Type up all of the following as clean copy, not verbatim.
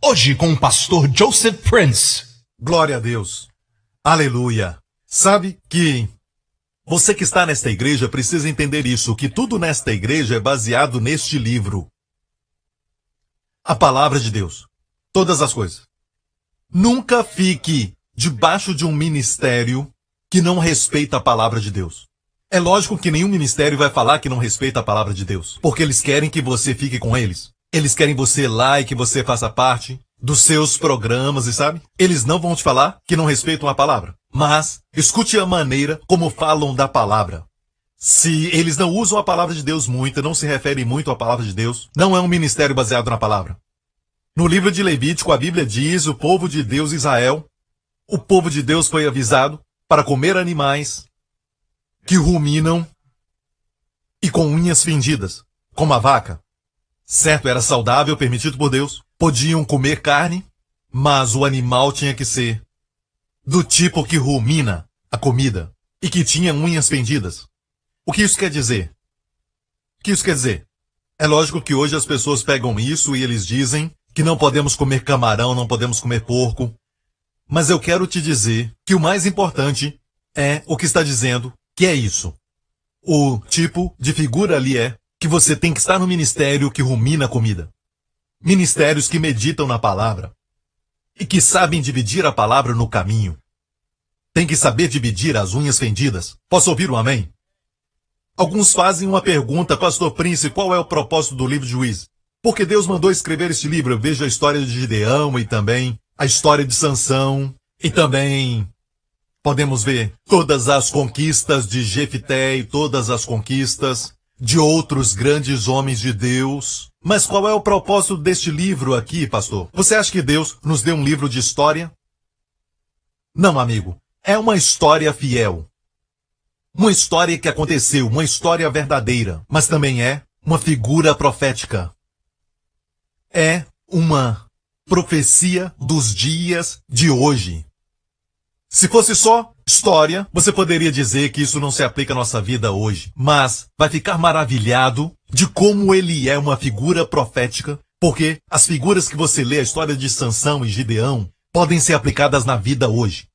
Hoje com o pastor Joseph Prince. Glória a Deus. Aleluia. Sabe que você que está nesta igreja precisa entender isso, que tudo nesta igreja é baseado neste livro. A palavra de Deus. Todas as coisas. Nunca fique debaixo de um ministério que não respeita a palavra de Deus. É lógico que nenhum ministério vai falar que não respeita a palavra de Deus, porque eles querem que você fique com eles. Eles querem você lá e que você faça parte dos seus programas, e sabe? Eles não vão te falar que não respeitam a palavra. Mas escute a maneira como falam da palavra. Se eles não usam a palavra de Deus muito, não se referem muito à palavra de Deus, não é um ministério baseado na palavra. No livro de Levítico, a Bíblia diz, o povo de Deus, Israel, o povo de Deus foi avisado para comer animais que ruminam e com unhas fendidas, como a vaca. Certo, era saudável, permitido por Deus. Podiam comer carne, mas o animal tinha que ser do tipo que rumina a comida e que tinha unhas fendidas. O que isso quer dizer? O que isso quer dizer? É lógico que hoje as pessoas pegam isso e eles dizem que não podemos comer camarão, não podemos comer porco. Mas eu quero te dizer que o mais importante é o que está dizendo, que é isso. O tipo de figura ali é que você tem que estar no ministério que rumina a comida. Ministérios que meditam na palavra e que sabem dividir a palavra no caminho. Tem que saber dividir as unhas fendidas. Posso ouvir um amém? Alguns fazem uma pergunta, Pastor Prince, qual é o propósito do livro de Juízes? Porque Deus mandou escrever este livro. Eu vejo a história de Gideão e também a história de Sansão. E também podemos ver todas as conquistas de Jefté e todas as conquistas de outros grandes homens de Deus. Mas qual é o propósito deste livro aqui, pastor? Você acha que Deus nos deu um livro de história? Não, amigo. É uma história fiel. Uma história que aconteceu, uma história verdadeira, mas também é uma figura profética. É uma profecia dos dias de hoje. Se fosse só história, você poderia dizer que isso não se aplica à nossa vida hoje. Mas vai ficar maravilhado de como ele é uma figura profética, porque as figuras que você lê, a história de Sansão e Gideão, podem ser aplicadas na vida hoje.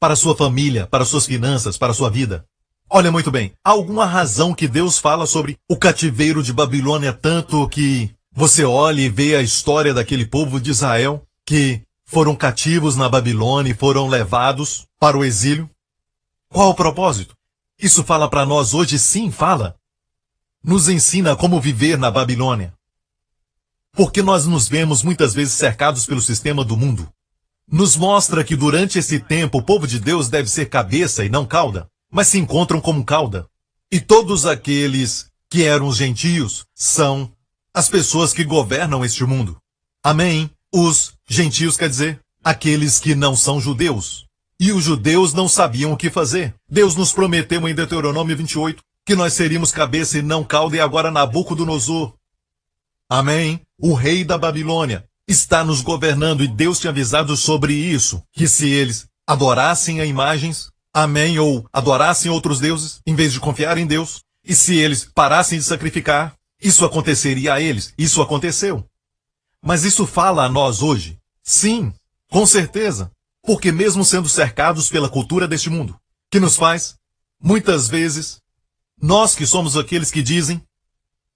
Para sua família, para suas finanças, para sua vida. Olha muito bem, há alguma razão que Deus fala sobre o cativeiro de Babilônia tanto que você olha e vê a história daquele povo de Israel que foram cativos na Babilônia e foram levados para o exílio? Qual o propósito? Isso fala para nós hoje? Sim, fala. Nos ensina como viver na Babilônia. Porque nós nos vemos muitas vezes cercados pelo sistema do mundo. Nos mostra que durante esse tempo o povo de Deus deve ser cabeça e não cauda, mas se encontram como cauda. E todos aqueles que eram os gentios são as pessoas que governam este mundo. Amém? Os gentios quer dizer aqueles que não são judeus. E os judeus não sabiam o que fazer. Deus nos prometeu em Deuteronômio 28 que nós seríamos cabeça e não cauda, e agora Nabucodonosor, amém, o rei da Babilônia, está nos governando, e Deus tinha avisado sobre isso, que se eles adorassem a imagens, amém, ou adorassem outros deuses, em vez de confiar em Deus, e se eles parassem de sacrificar, isso aconteceria a eles. Isso aconteceu. Mas isso fala a nós hoje? Sim, com certeza. Porque mesmo sendo cercados pela cultura deste mundo, que nos faz, muitas vezes, nós que somos aqueles que dizem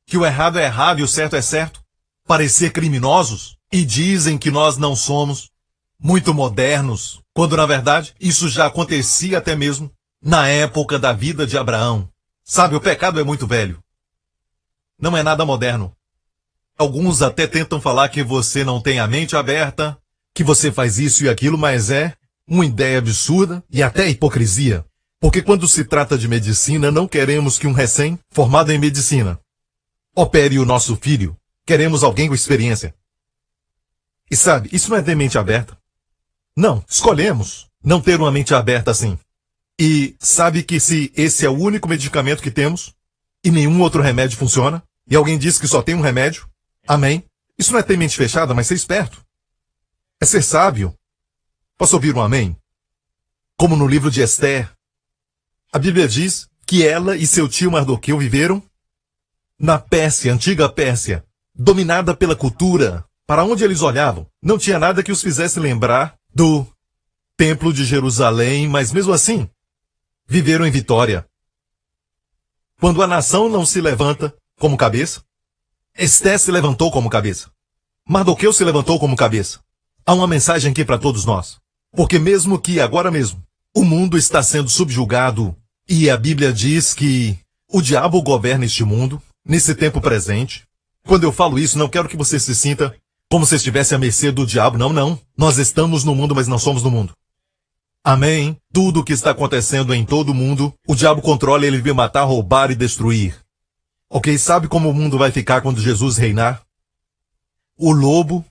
que o errado é errado e o certo é certo, parecer criminosos, e dizem que nós não somos muito modernos, quando na verdade isso já acontecia até mesmo na época da vida de Abraão. Sabe, o pecado é muito velho. Não é nada moderno. Alguns até tentam falar que você não tem a mente aberta, que você faz isso e aquilo, mas é uma ideia absurda e até hipocrisia. Porque quando se trata de medicina, não queremos que um recém-formado em medicina opere o nosso filho. Queremos alguém com experiência. E sabe, isso não é ter mente aberta. Não, escolhemos não ter uma mente aberta assim. E sabe que se esse é o único medicamento que temos, e nenhum outro remédio funciona, e alguém diz que só tem um remédio, amém? Isso não é ter mente fechada, mas ser esperto. É ser sábio. Posso ouvir um amém? Como no livro de Esther, a Bíblia diz que ela e seu tio Mardoqueu viveram na Pérsia, antiga Pérsia, dominada pela cultura Para onde eles olhavam, não tinha nada que os fizesse lembrar do Templo de Jerusalém, mas mesmo assim, viveram em vitória. Quando a nação não se levanta como cabeça, Esté se levantou como cabeça. Mardoqueu se levantou como cabeça. Há uma mensagem aqui para todos nós. Porque mesmo que agora mesmo o mundo está sendo subjugado e a Bíblia diz que o diabo governa este mundo, nesse tempo presente. Quando eu falo isso, não quero que você se sinta como se estivesse à mercê do diabo. Não, não. Nós estamos no mundo, mas não somos do mundo. Amém? Tudo o que está acontecendo em todo o mundo, o diabo controla, ele veio matar, roubar e destruir. Ok, sabe como o mundo vai ficar quando Jesus reinar? O lobo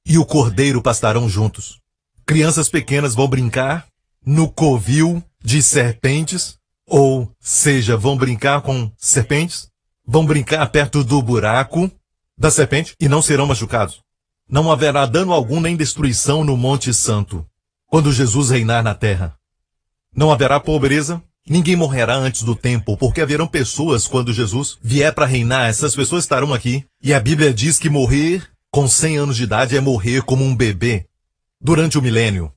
e o cordeiro pastarão juntos. Crianças pequenas vão brincar no covil de serpentes, ou seja, vão brincar com serpentes, vão brincar perto do buraco da serpente e não serão machucados. Não haverá dano algum nem destruição no Monte Santo, quando Jesus reinar na terra. Não haverá pobreza, ninguém morrerá antes do tempo, porque haverão pessoas quando Jesus vier para reinar, essas pessoas estarão aqui, e a Bíblia diz que morrer com 100 anos de idade é morrer como um bebê durante o milênio.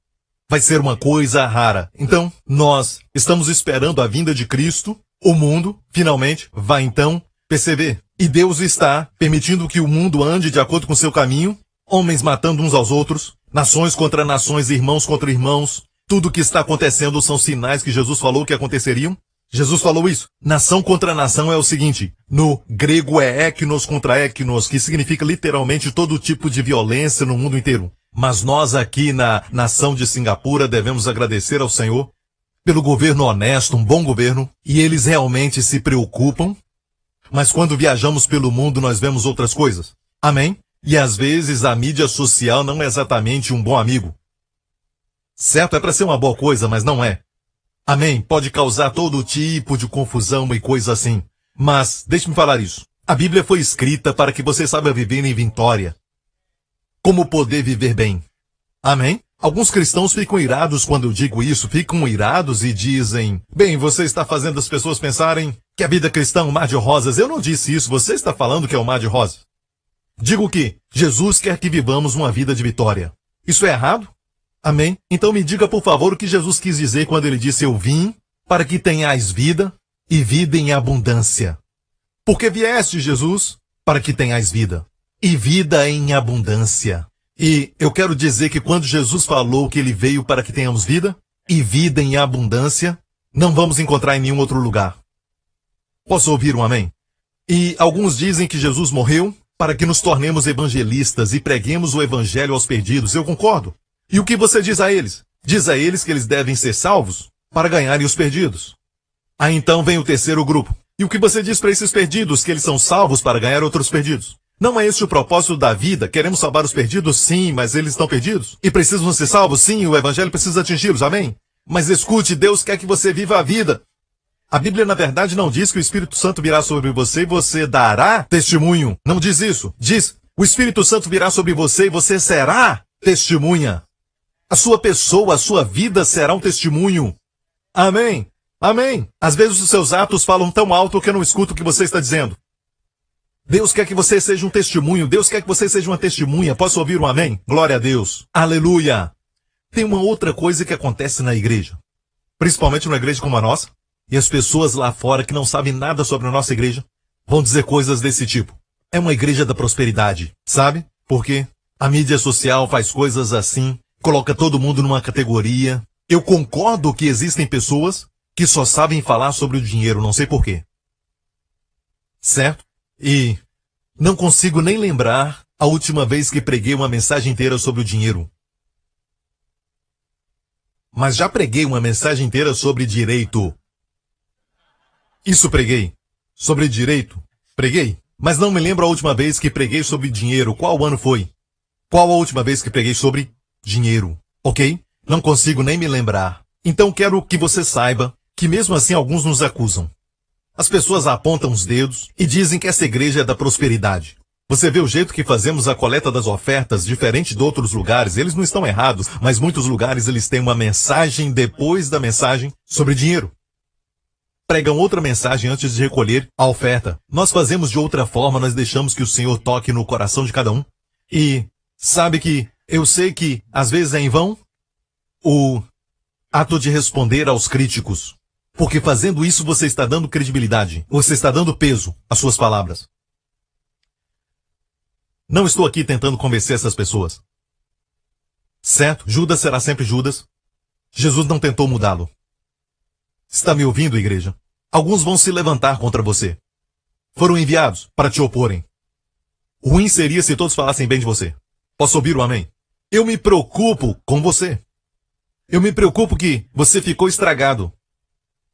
Vai ser uma coisa rara. Então, nós estamos esperando a vinda de Cristo, o mundo, finalmente, vai então perceber. E Deus está permitindo que o mundo ande de acordo com seu caminho, homens matando uns aos outros, nações contra nações, irmãos contra irmãos. Tudo o que está acontecendo são sinais que Jesus falou que aconteceriam. Jesus falou isso. Nação contra nação é o seguinte. No grego é eknos contra eknos, que significa literalmente todo tipo de violência no mundo inteiro. Mas nós aqui na nação de Singapura devemos agradecer ao Senhor pelo governo honesto, um bom governo, e eles realmente se preocupam. Mas quando viajamos pelo mundo nós vemos outras coisas. Amém? E às vezes a mídia social não é exatamente um bom amigo. Certo, é para ser uma boa coisa, mas não é. Amém? Pode causar todo tipo de confusão e coisa assim. Mas, deixe-me falar isso. A Bíblia foi escrita para que você saiba viver em vitória. Como poder viver bem. Amém? Alguns cristãos ficam irados quando eu digo isso, ficam irados e dizem, bem, você está fazendo as pessoas pensarem que a vida cristã é um mar de rosas. Eu não disse isso, você está falando que é um mar de rosas. Digo que Jesus quer que vivamos uma vida de vitória. Isso é errado? Amém? Então me diga, por favor, o que Jesus quis dizer quando ele disse, eu vim para que tenhais vida e vida em abundância. Porque vieste, Jesus, para que tenhais vida e vida em abundância. E eu quero dizer que quando Jesus falou que ele veio para que tenhamos vida e vida em abundância, não vamos encontrar em nenhum outro lugar. Posso ouvir um amém? E alguns dizem que Jesus morreu para que nos tornemos evangelistas e preguemos o evangelho aos perdidos. Eu concordo. E o que você diz a eles? Diz a eles que eles devem ser salvos para ganharem os perdidos. Aí então vem o terceiro grupo. E o que você diz para esses perdidos? Que eles são salvos para ganhar outros perdidos. Não é este o propósito da vida? Queremos salvar os perdidos? Sim, mas eles estão perdidos. E precisam ser salvos? Sim, o evangelho precisa atingi-los. Amém? Mas escute, Deus quer que você viva a vida. A Bíblia, na verdade, não diz que o Espírito Santo virá sobre você e você dará testemunho. Não diz isso. Diz, o Espírito Santo virá sobre você e você será testemunha. A sua pessoa, a sua vida será um testemunho. Amém? Amém? Às vezes os seus atos falam tão alto que eu não escuto o que você está dizendo. Deus quer que você seja um testemunho. Deus quer que você seja uma testemunha. Posso ouvir um amém? Glória a Deus. Aleluia. Tem uma outra coisa que acontece na igreja. Principalmente numa igreja como a nossa. E as pessoas lá fora que não sabem nada sobre a nossa igreja vão dizer coisas desse tipo. É uma igreja da prosperidade. Sabe? Por quê? A mídia social faz coisas assim. Coloca todo mundo numa categoria. Eu concordo que existem pessoas que só sabem falar sobre o dinheiro, não sei porquê. Certo? E não consigo nem lembrar a última vez que preguei uma mensagem inteira sobre o dinheiro. Mas já preguei uma mensagem inteira sobre direito. Isso preguei. Sobre direito. Preguei. Mas não me lembro a última vez que preguei sobre dinheiro. Qual ano foi? Qual a última vez que preguei sobre dinheiro, ok? Não consigo nem me lembrar. Então quero que você saiba que mesmo assim alguns nos acusam. As pessoas apontam os dedos e dizem que essa igreja é da prosperidade. Você vê o jeito que fazemos a coleta das ofertas, diferente de outros lugares. Eles não estão errados, mas muitos lugares eles têm uma mensagem depois da mensagem sobre dinheiro. Pregam outra mensagem antes de recolher a oferta. Nós fazemos de outra forma, nós deixamos que o Senhor toque no coração de cada um. E sabe que eu sei que às vezes é em vão o ato de responder aos críticos. Porque fazendo isso você está dando credibilidade, você está dando peso às suas palavras. Não estou aqui tentando convencer essas pessoas. Certo? Judas será sempre Judas. Jesus não tentou mudá-lo. Está me ouvindo, igreja? Alguns vão se levantar contra você. Foram enviados para te oporem. Ruim seria se todos falassem bem de você. Posso ouvir o amém? Eu me preocupo com você. Eu me preocupo que você ficou estragado.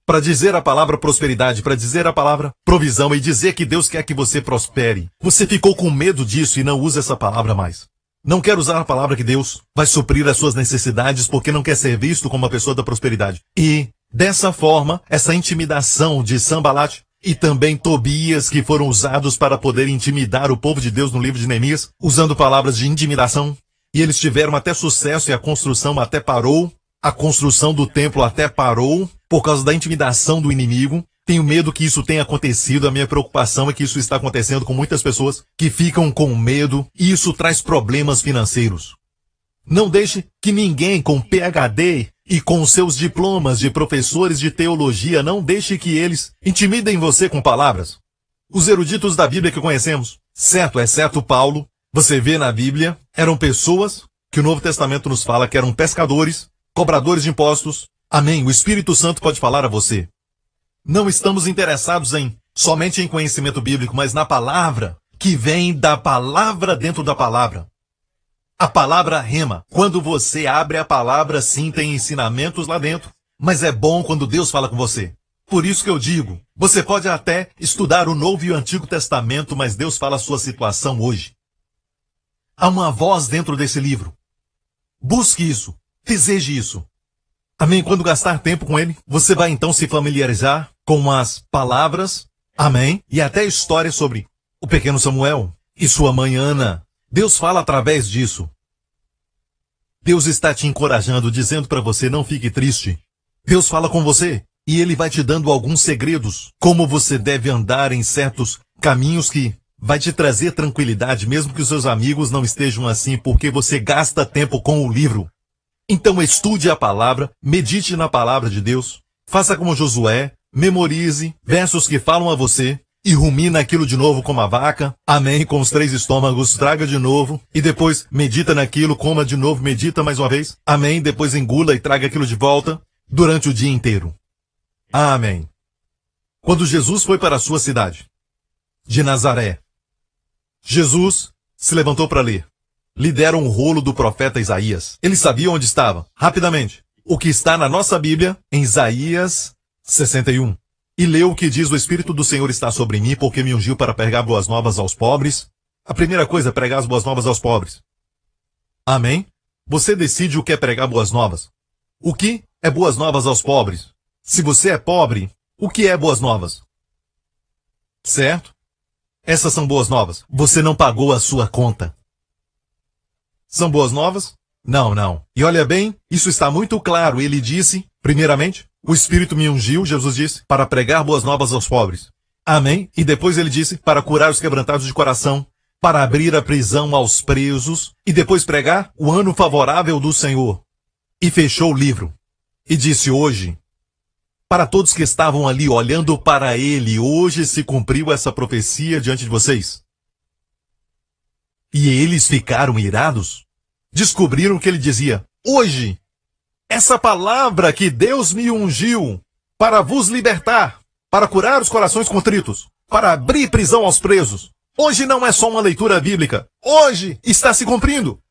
Para dizer a palavra prosperidade, para dizer a palavra provisão e dizer que Deus quer que você prospere. Você ficou com medo disso e não usa essa palavra mais. Não quer usar a palavra que Deus vai suprir as suas necessidades porque não quer ser visto como uma pessoa da prosperidade. E, dessa forma, essa intimidação de Sanbalat e também Tobias, que foram usados para poder intimidar o povo de Deus no livro de Neemias, usando palavras de intimidação, e eles tiveram até sucesso e a construção até parou, a construção do templo até parou, por causa da intimidação do inimigo. Tenho medo que isso tenha acontecido, a minha preocupação é que isso está acontecendo com muitas pessoas que ficam com medo, e isso traz problemas financeiros. Não deixe que ninguém com PhD e com seus diplomas de professores de teologia, não deixe que eles intimidem você com palavras. Os eruditos da Bíblia que conhecemos, certo, exceto Paulo, você vê na Bíblia, eram pessoas que o Novo Testamento nos fala que eram pescadores, cobradores de impostos. Amém, o Espírito Santo pode falar a você. Não estamos interessados somente em conhecimento bíblico, mas na palavra, que vem da palavra dentro da palavra. A palavra rema. Quando você abre a palavra, sim, tem ensinamentos lá dentro, mas é bom quando Deus fala com você. Por isso que eu digo, você pode até estudar o Novo e o Antigo Testamento, mas Deus fala a sua situação hoje. Há uma voz dentro desse livro. Busque isso. Deseje isso. Amém? Quando gastar tempo com ele, você vai então se familiarizar com as palavras, amém? E até histórias sobre o pequeno Samuel e sua mãe Ana. Deus fala através disso. Deus está te encorajando, dizendo para você, não fique triste. Deus fala com você e ele vai te dando alguns segredos, como você deve andar em certos caminhos que vai te trazer tranquilidade, mesmo que os seus amigos não estejam assim, porque você gasta tempo com o livro. Então estude a palavra, medite na palavra de Deus, faça como Josué, memorize versos que falam a você e rumina aquilo de novo como a vaca, amém, com os 3 estômagos, traga de novo e depois medita naquilo, coma de novo, medita mais uma vez, amém, depois engula e traga aquilo de volta durante o dia inteiro. Amém. Quando Jesus foi para a sua cidade, de Nazaré, Jesus se levantou para ler. Lhe deram um rolo do profeta Isaías. Ele sabia onde estava. Rapidamente. O que está na nossa Bíblia, em Isaías 61. E leu o que diz: o Espírito do Senhor está sobre mim, porque me ungiu para pregar boas novas aos pobres. A primeira coisa é pregar as boas novas aos pobres. Amém? Você decide o que é pregar boas novas. O que é boas novas aos pobres? Se você é pobre, o que é boas novas? Certo? Essas são boas novas. Você não pagou a sua conta. São boas novas? Não, não. E olha bem, isso está muito claro. Ele disse, primeiramente, o Espírito me ungiu, Jesus disse, para pregar boas novas aos pobres. Amém? E depois ele disse, para curar os quebrantados de coração, para abrir a prisão aos presos, e depois pregar o ano favorável do Senhor. E fechou o livro. E disse hoje, para todos que estavam ali olhando para ele, hoje se cumpriu essa profecia diante de vocês. E eles ficaram irados. Descobriram que ele dizia, hoje, essa palavra que Deus me ungiu para vos libertar, para curar os corações contritos, para abrir prisão aos presos. Hoje não é só uma leitura bíblica. Hoje está se cumprindo.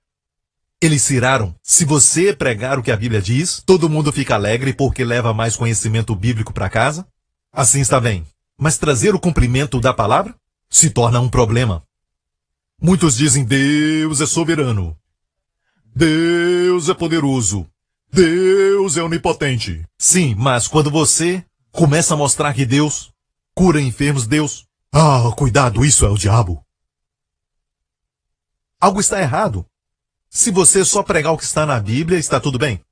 Eles se iraram. Se você pregar o que a Bíblia diz, todo mundo fica alegre porque leva mais conhecimento bíblico para casa. Assim está bem. Mas trazer o cumprimento da palavra se torna um problema. Muitos dizem, Deus é soberano. Deus é poderoso. Deus é onipotente. Sim, mas quando você começa a mostrar que Deus cura enfermos, Deus... cuidado, isso é o diabo. Algo está errado. Se você só pregar o que está na Bíblia, está tudo bem.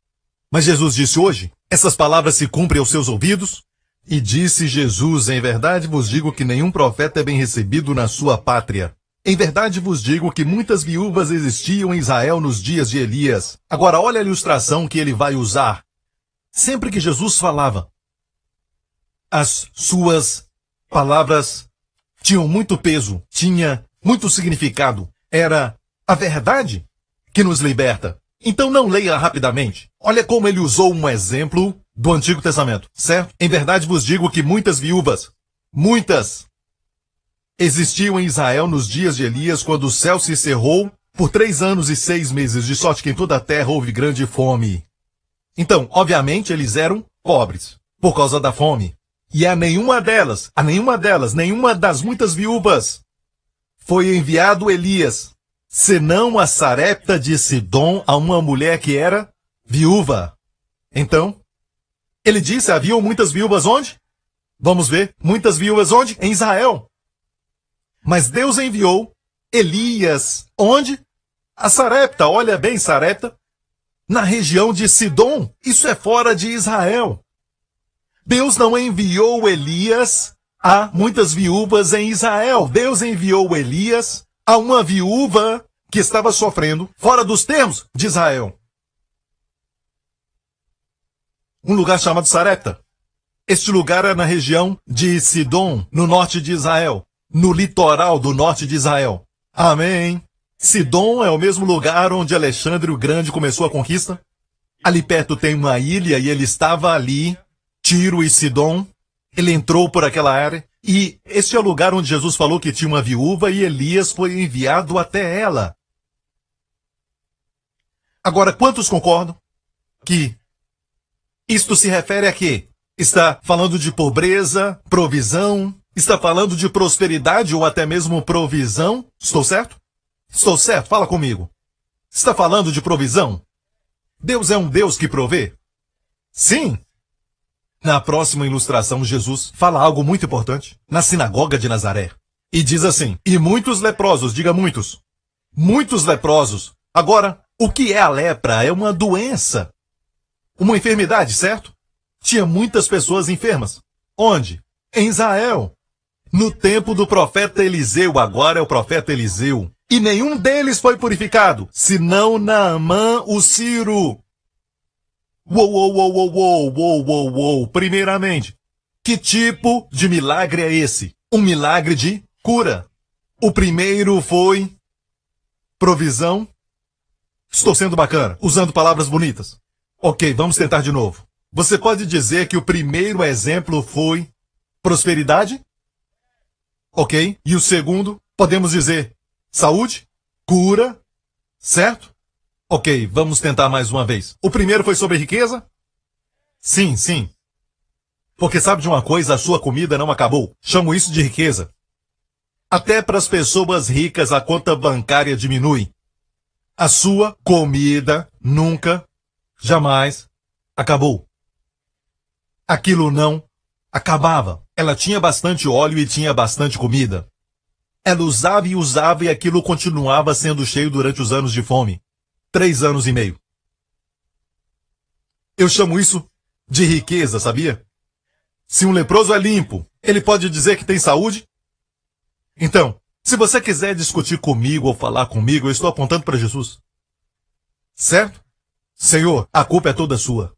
Mas Jesus disse hoje, essas palavras se cumprem aos seus ouvidos? E disse Jesus, em verdade vos digo que nenhum profeta é bem recebido na sua pátria. Em verdade vos digo que muitas viúvas existiam em Israel nos dias de Elias. Agora olha a ilustração que ele vai usar. Sempre que Jesus falava, as suas palavras tinham muito peso, tinha muito significado. Era a verdade que nos liberta. Então não leia rapidamente. Olha como ele usou um exemplo do Antigo Testamento, certo? Em verdade vos digo que muitas viúvas, muitas, existiam em Israel nos dias de Elias, quando o céu se cerrou por 3 anos e 6 meses, de sorte que em toda a terra houve grande fome. Então, obviamente, eles eram pobres, por causa da fome. E a nenhuma das muitas viúvas, foi enviado Elias, senão a Sarepta de Sidom, a uma mulher que era viúva. Então, ele disse, haviam muitas viúvas onde? Vamos ver, muitas viúvas onde? Em Israel. Mas Deus enviou Elias, onde? A Sarepta, olha bem, Sarepta, na região de Sidom. Isso é fora de Israel. Deus não enviou Elias a muitas viúvas em Israel. Deus enviou Elias a uma viúva que estava sofrendo fora dos termos de Israel. Um lugar chamado Sarepta. Este lugar é na região de Sidom, no norte de Israel. No litoral do norte de Israel. Amém. Sidom é o mesmo lugar onde Alexandre o Grande começou a conquista. Ali perto tem uma ilha e ele estava ali, Tiro e Sidom. Ele entrou por aquela área. E este é o lugar onde Jesus falou que tinha uma viúva e Elias foi enviado até ela. Agora, quantos concordam que isto se refere a quê? Está falando de pobreza, provisão, está falando de prosperidade ou até mesmo provisão? Estou certo? Estou certo, fala comigo. Está falando de provisão? Deus é um Deus que provê? Sim. Na próxima ilustração, Jesus fala algo muito importante na sinagoga de Nazaré. E diz assim, e muitos leprosos, diga muitos. Muitos leprosos. Agora, o que é a lepra? É uma doença. Uma enfermidade, certo? Tinha muitas pessoas enfermas. Onde? Em Israel. No tempo do profeta Eliseu, agora é o profeta Eliseu. E nenhum deles foi purificado, senão Naamã o Sírio. Uou. Primeiramente, que tipo de milagre é esse? Um milagre de cura. O primeiro foi provisão. Estou sendo bacana, usando palavras bonitas. Ok, vamos tentar de novo. Você pode dizer que o primeiro exemplo foi prosperidade? Ok. E o segundo, podemos dizer saúde, cura, certo? Ok, vamos tentar mais uma vez. O primeiro foi sobre riqueza? Sim. Porque sabe de uma coisa, a sua comida não acabou. Chamo isso de riqueza. Até para as pessoas ricas a conta bancária diminui. A sua comida nunca, jamais acabou. Aquilo não acabava. Ela tinha bastante óleo e tinha bastante comida. Ela usava e aquilo continuava sendo cheio durante os anos de fome. 3 anos e meio. Eu chamo isso de riqueza, sabia? Se um leproso é limpo, ele pode dizer que tem saúde? Então, se você quiser discutir comigo ou falar comigo, eu estou apontando para Jesus. Certo? Senhor, a culpa é toda sua.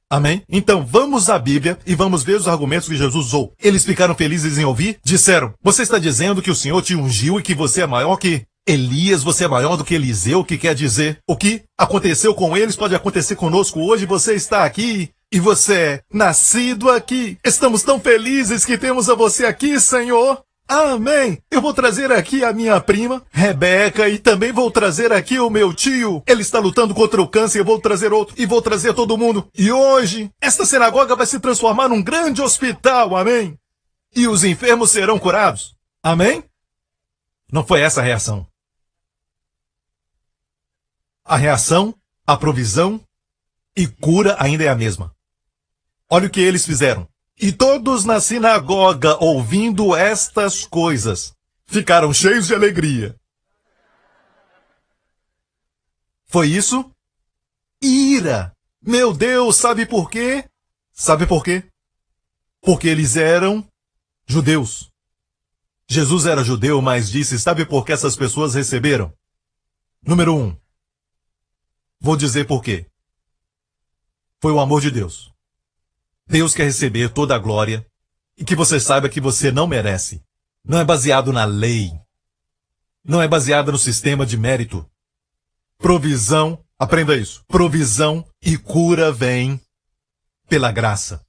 Amém? Então vamos à Bíblia e vamos ver os argumentos que Jesus usou. Eles ficaram felizes em ouvir? Disseram, você está dizendo que o Senhor te ungiu e que você é maior que Elias, você é maior do que Eliseu, o que quer dizer? O que aconteceu com eles pode acontecer conosco hoje, você está aqui e você é nascido aqui. Estamos tão felizes que temos a você aqui, Senhor. Amém! Eu vou trazer aqui a minha prima, Rebeca, e também vou trazer aqui o meu tio. Ele está lutando contra o câncer, eu vou trazer outro, e vou trazer todo mundo. E hoje, esta sinagoga vai se transformar num grande hospital, amém? E os enfermos serão curados, amém? Não foi essa a reação. A reação, a provisão e cura ainda é a mesma. Olha o que eles fizeram. E todos na sinagoga, ouvindo estas coisas, ficaram cheios de alegria. Foi isso? Ira. Meu Deus, sabe por quê? Sabe por quê? Porque eles eram judeus. Jesus era judeu, mas disse, sabe por que essas pessoas receberam? Número 1. Vou dizer por quê. Foi o amor de Deus. Deus quer receber toda a glória e que você saiba que você não merece. Não é baseado na lei. Não é baseado no sistema de mérito. Provisão, aprenda isso. Provisão e cura vêm pela graça.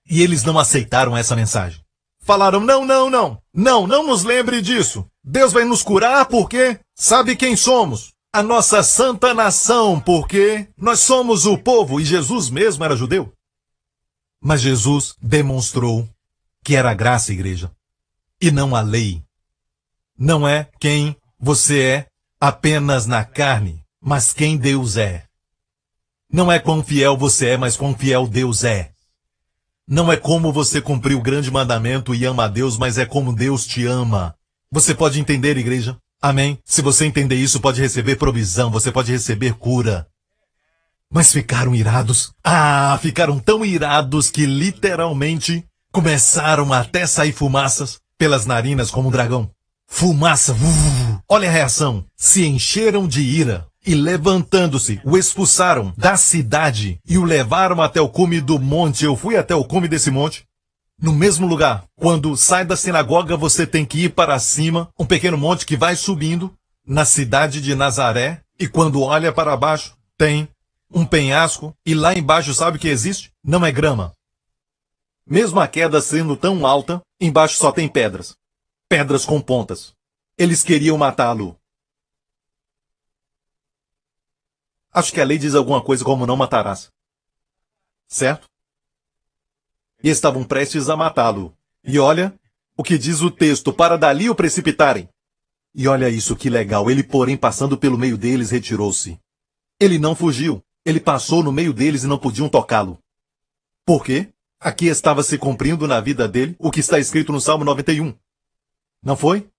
E eles não aceitaram essa mensagem. Falaram, não nos lembre disso. Deus vai nos curar porque sabe quem somos. A nossa santa nação, porque nós somos o povo e Jesus mesmo era judeu. Mas Jesus demonstrou que era a graça, igreja, e não a lei. Não é quem você é apenas na carne, mas quem Deus é. Não é quão fiel você é, mas quão fiel Deus é. Não é como você cumpriu o grande mandamento e ama a Deus, mas é como Deus te ama. Você pode entender, igreja? Amém? Se você entender isso, pode receber provisão, você pode receber cura. Mas ficaram irados. Ficaram tão irados que literalmente começaram a até sair fumaças pelas narinas como um dragão. Fumaça. Olha a reação. Se encheram de ira e levantando-se, o expulsaram da cidade e o levaram até o cume do monte. Eu fui até o cume desse monte. No mesmo lugar, quando sai da sinagoga, você tem que ir para cima, um pequeno monte que vai subindo na cidade de Nazaré. E quando olha para baixo, tem um penhasco. E lá embaixo, sabe o que existe? Não é grama. Mesmo a queda sendo tão alta, embaixo só tem pedras. Pedras com pontas. Eles queriam matá-lo. Acho que a lei diz alguma coisa como não matarás. Certo? E estavam prestes a matá-lo. E olha o que diz o texto, para dali o precipitarem. E olha isso, que legal. Ele, porém, passando pelo meio deles, retirou-se. Ele não fugiu. Ele passou no meio deles e não podiam tocá-lo. Por quê? Aqui estava se cumprindo na vida dele o que está escrito no Salmo 91. Não foi?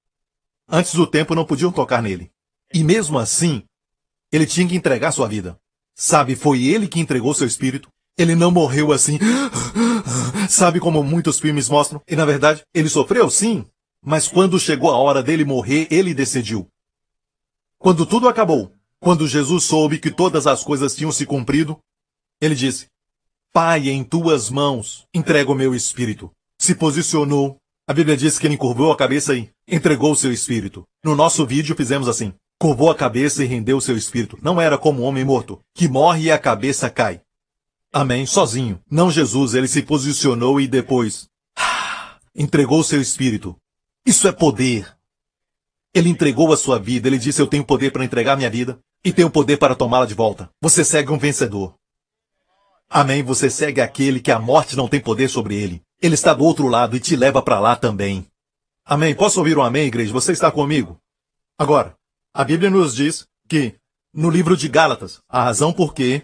Antes do tempo não podiam tocar nele. E mesmo assim, ele tinha que entregar sua vida. Sabe, foi ele que entregou seu espírito. Ele não morreu assim, sabe como muitos filmes mostram? E na verdade, ele sofreu sim, mas quando chegou a hora dele morrer, ele decidiu. Quando tudo acabou, quando Jesus soube que todas as coisas tinham se cumprido, ele disse, Pai, em tuas mãos entrego o meu espírito. Se posicionou. A Bíblia diz que ele encurvou a cabeça e entregou o seu espírito. No nosso vídeo fizemos assim. Curvou a cabeça e rendeu o seu espírito. Não era como um homem morto, que morre e a cabeça cai. Amém, sozinho. Não Jesus, ele se posicionou e depois entregou o seu espírito. Isso é poder. Ele entregou a sua vida. Ele disse, eu tenho poder para entregar minha vida e tenho poder para tomá-la de volta. Você segue um vencedor. Amém, você segue aquele que a morte não tem poder sobre ele. Ele está do outro lado e te leva para lá também. Amém, posso ouvir um amém, igreja? Você está comigo? Agora, a Bíblia nos diz que, no livro de Gálatas, a razão por que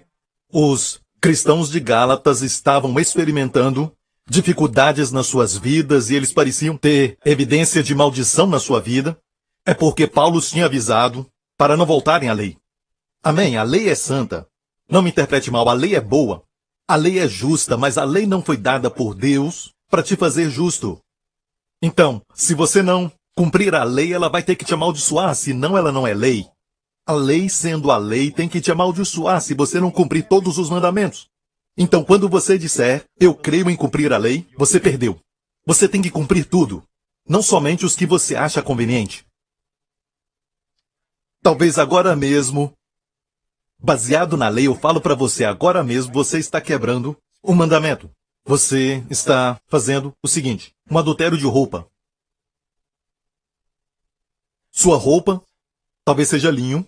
os cristãos de Gálatas estavam experimentando dificuldades nas suas vidas e eles pareciam ter evidência de maldição na sua vida, é porque Paulo os tinha avisado para não voltarem à lei. Amém, a lei é santa. Não me interprete mal, a lei é boa. A lei é justa, mas a lei não foi dada por Deus para te fazer justo. Então, se você não cumprir a lei, ela vai ter que te amaldiçoar, senão ela não é lei. A lei, sendo a lei, tem que te amaldiçoar se você não cumprir todos os mandamentos. Então, quando você disser, eu creio em cumprir a lei, você perdeu. Você tem que cumprir tudo, não somente os que você acha conveniente. Talvez agora mesmo, baseado na lei, eu falo para você, agora mesmo você está quebrando o mandamento. Você está fazendo o seguinte, um adultério de roupa. Sua roupa talvez seja linho.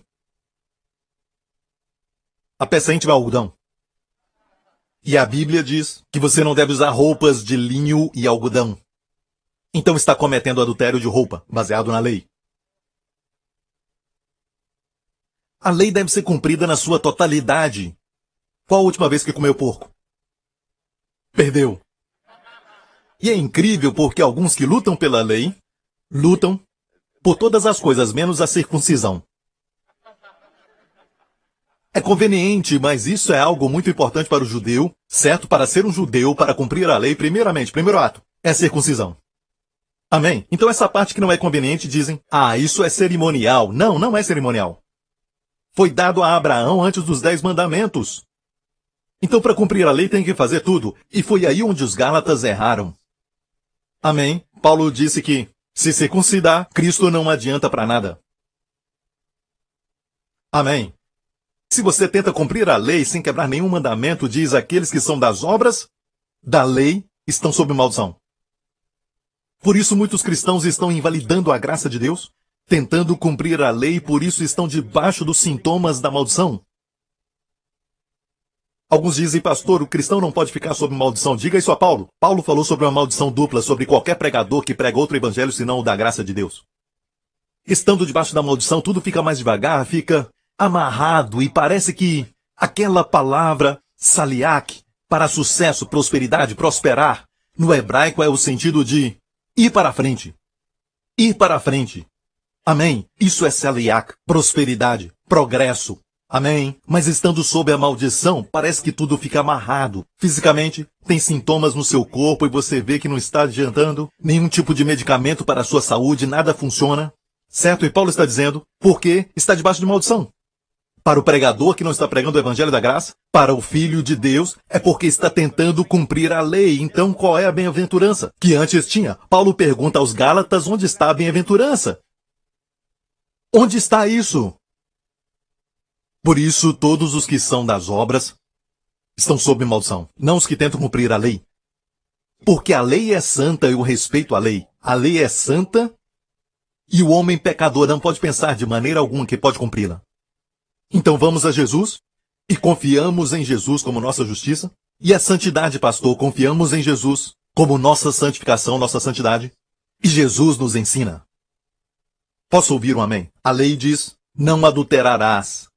A peça íntima é algodão. E a Bíblia diz que você não deve usar roupas de linho e algodão. Então está cometendo adultério de roupa, baseado na lei. A lei deve ser cumprida na sua totalidade. Qual a última vez que comeu porco? Perdeu. E é incrível porque alguns que lutam pela lei, lutam por todas as coisas, menos a circuncisão. É conveniente, mas isso é algo muito importante para o judeu, certo? Para ser um judeu, para cumprir a lei, primeiramente, primeiro ato, é a circuncisão. Amém? Então essa parte que não é conveniente dizem, isso é cerimonial. Não, não é cerimonial. Foi dado a Abraão antes dos 10 mandamentos. Então para cumprir a lei tem que fazer tudo. E foi aí onde os Gálatas erraram. Amém? Paulo disse que, se circuncidar, Cristo não adianta para nada. Amém? Se você tenta cumprir a lei sem quebrar nenhum mandamento, diz aqueles que são das obras da lei estão sob maldição. Por isso muitos cristãos estão invalidando a graça de Deus, tentando cumprir a lei e por isso estão debaixo dos sintomas da maldição. Alguns dizem, pastor, o cristão não pode ficar sob maldição. Diga isso a Paulo. Paulo falou sobre uma maldição dupla sobre qualquer pregador que prega outro evangelho senão o da graça de Deus. Estando debaixo da maldição, tudo fica mais devagar, fica amarrado e parece que aquela palavra saliak, para sucesso, prosperidade, prosperar, no hebraico é o sentido de ir para frente. Ir para frente. Amém. Isso é saliak, prosperidade, progresso. Amém. Mas estando sob a maldição, parece que tudo fica amarrado. Fisicamente, tem sintomas no seu corpo e você vê que não está adiantando nenhum tipo de medicamento para a sua saúde, nada funciona. Certo? E Paulo está dizendo, porque está debaixo de maldição. Para o pregador que não está pregando o evangelho da graça, para o filho de Deus, é porque está tentando cumprir a lei. Então qual é a bem-aventurança? Que antes tinha. Paulo pergunta aos Gálatas onde está a bem-aventurança. Onde está isso? Por isso, todos os que são das obras estão sob maldição, não os que tentam cumprir a lei. Porque a lei é santa e eu respeito a lei. A lei é santa e o homem pecador não pode pensar de maneira alguma que pode cumpri-la. Então vamos a Jesus e confiamos em Jesus como nossa justiça. E a santidade, pastor, confiamos em Jesus como nossa santificação, nossa santidade. E Jesus nos ensina. Posso ouvir um amém? A lei diz, não adulterarás.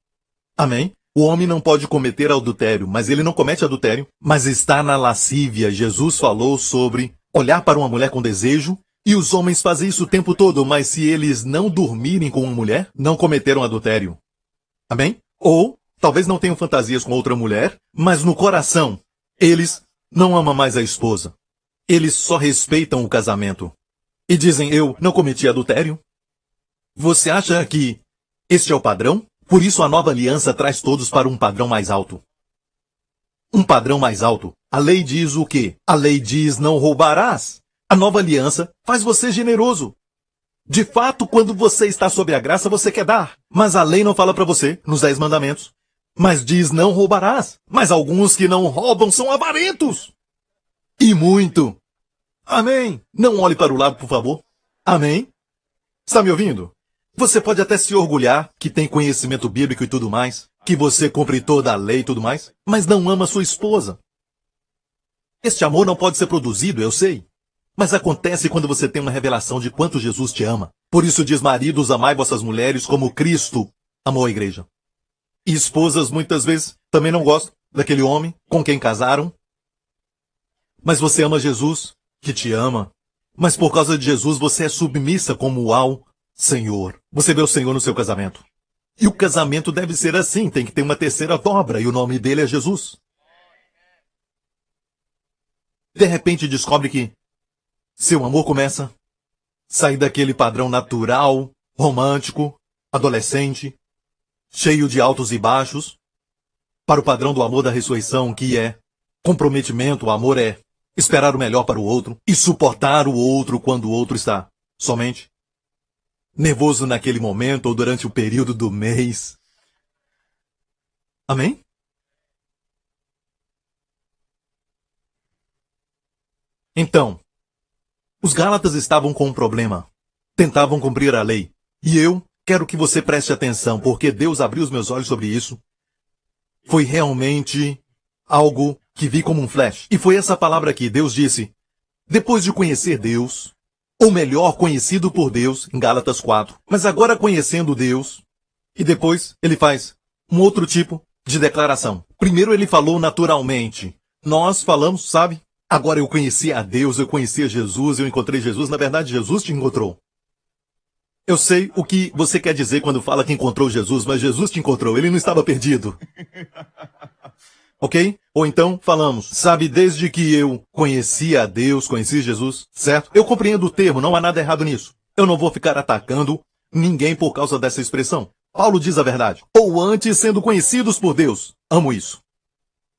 Amém? O homem não pode cometer adultério, mas ele não comete adultério, mas está na lascívia. Jesus falou sobre olhar para uma mulher com desejo, e os homens fazem isso o tempo todo, mas se eles não dormirem com uma mulher, não cometeram adultério. Amém? Ou, talvez não tenham fantasias com outra mulher, mas no coração, eles não amam mais a esposa. Eles só respeitam o casamento. E dizem, eu não cometi adultério. Você acha que este é o padrão? Por isso a nova aliança traz todos para um padrão mais alto. Um padrão mais alto. A lei diz o quê? A lei diz não roubarás. A nova aliança faz você generoso. De fato, quando você está sob a graça, você quer dar. Mas a lei não fala para você, nos 10 mandamentos. Mas diz não roubarás. Mas alguns que não roubam são avarentos. E muito. Amém. Não olhe para o lado, por favor. Amém. Está me ouvindo? Você pode até se orgulhar que tem conhecimento bíblico e tudo mais, que você cumpre toda a lei e tudo mais, mas não ama sua esposa. Este amor não pode ser produzido, eu sei. Mas acontece quando você tem uma revelação de quanto Jesus te ama. Por isso diz, maridos, amai vossas mulheres como Cristo amou a igreja. E esposas, muitas vezes, também não gostam daquele homem com quem casaram. Mas você ama Jesus, que te ama. Mas por causa de Jesus, você é submissa como ao Senhor. Você vê o Senhor no seu casamento. E o casamento deve ser assim, tem que ter uma terceira dobra, e o nome dele é Jesus. De repente descobre que seu amor começa a sair daquele padrão natural, romântico, adolescente, cheio de altos e baixos, para o padrão do amor da ressurreição, que é comprometimento. O amor é esperar o melhor para o outro e suportar o outro quando o outro está somente nervoso naquele momento ou durante o período do mês. Amém? Então, os Gálatas estavam com um problema. Tentavam cumprir a lei. E eu quero que você preste atenção, porque Deus abriu os meus olhos sobre isso. Foi realmente algo que vi como um flash. E foi essa palavra aqui. Deus disse, depois de conhecer Deus, ou melhor, conhecido por Deus, em Gálatas 4. Mas agora conhecendo Deus, e depois ele faz um outro tipo de declaração. Primeiro ele falou naturalmente. Nós falamos, sabe? Agora eu conheci a Deus, eu conheci a Jesus, eu encontrei Jesus. Na verdade, Jesus te encontrou. Eu sei o que você quer dizer quando fala que encontrou Jesus, mas Jesus te encontrou. Ele não estava perdido. Ok? Ou então falamos, sabe, desde que eu conheci a Deus, conheci Jesus, certo? Eu compreendo o termo, não há nada errado nisso. Eu não vou ficar atacando ninguém por causa dessa expressão. Paulo diz a verdade. Ou antes sendo conhecidos por Deus. Amo isso.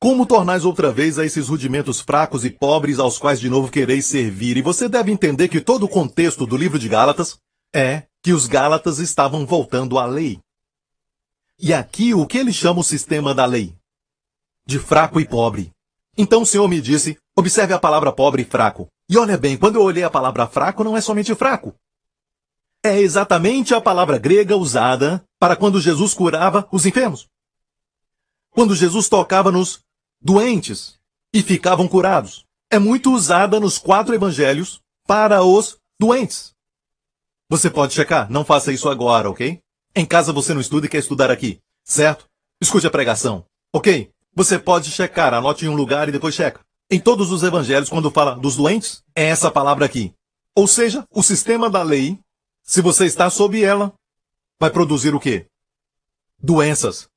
Como tornais outra vez a esses rudimentos fracos e pobres aos quais de novo quereis servir? E você deve entender que todo o contexto do livro de Gálatas é que os Gálatas estavam voltando à lei. E aqui o que ele chama o sistema da lei? De fraco e pobre. Então o Senhor me disse, observe a palavra pobre e fraco. E olha bem, quando eu olhei a palavra fraco, não é somente fraco. É exatamente a palavra grega usada para quando Jesus curava os enfermos. Quando Jesus tocava nos doentes e ficavam curados. É muito usada nos 4 evangelhos para os doentes. Você pode checar, não faça isso agora, ok? Em casa você não estuda e quer estudar aqui, certo? Escute a pregação, ok? Você pode checar, anote em um lugar e depois checa. Em todos os evangelhos, quando fala dos doentes, é essa palavra aqui. Ou seja, o sistema da lei, se você está sob ela, vai produzir o quê? Doenças.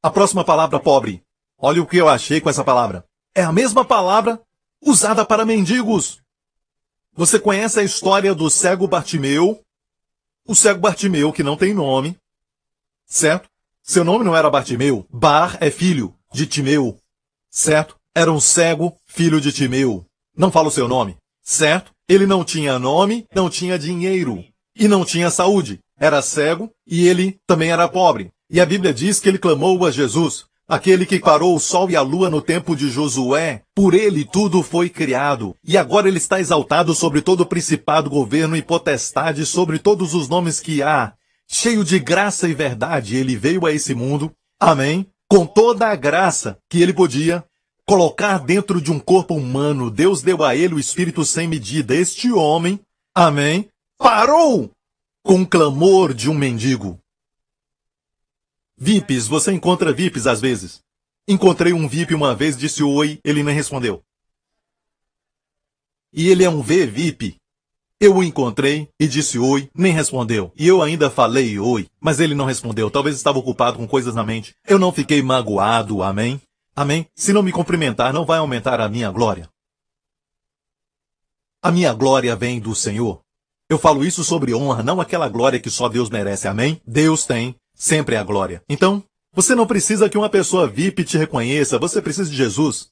A próxima palavra, pobre. Olha o que eu achei com essa palavra. É a mesma palavra usada para mendigos. Você conhece a história do cego Bartimeu? O cego Bartimeu, que não tem nome, certo? Seu nome não era Bartimeu. Bar é filho de Timeu, certo? Era um cego, filho de Timeu. Não fala o seu nome, certo? Ele não tinha nome, não tinha dinheiro e não tinha saúde. Era cego e ele também era pobre. E a Bíblia diz que ele clamou a Jesus, aquele que parou o sol e a lua no tempo de Josué. Por ele tudo foi criado. E agora ele está exaltado sobre todo o principado, governo e potestade, sobre todos os nomes que há. Cheio de graça e verdade, ele veio a esse mundo. Amém? Com toda a graça que ele podia colocar dentro de um corpo humano. Deus deu a ele o Espírito sem medida. Este homem, amém, parou com o clamor de um mendigo. VIPs, você encontra VIPs às vezes. Encontrei um VIP uma vez, disse oi, ele nem respondeu. E ele é um VIP. Eu o encontrei e disse oi, nem respondeu. E eu ainda falei oi, mas ele não respondeu. Talvez estava ocupado com coisas na mente. Eu não fiquei magoado, amém? Amém? Se não me cumprimentar, não vai aumentar a minha glória. A minha glória vem do Senhor. Eu falo isso sobre honra, não aquela glória que só Deus merece, amém? Deus tem sempre a glória. Então, você não precisa que uma pessoa VIP te reconheça, você precisa de Jesus.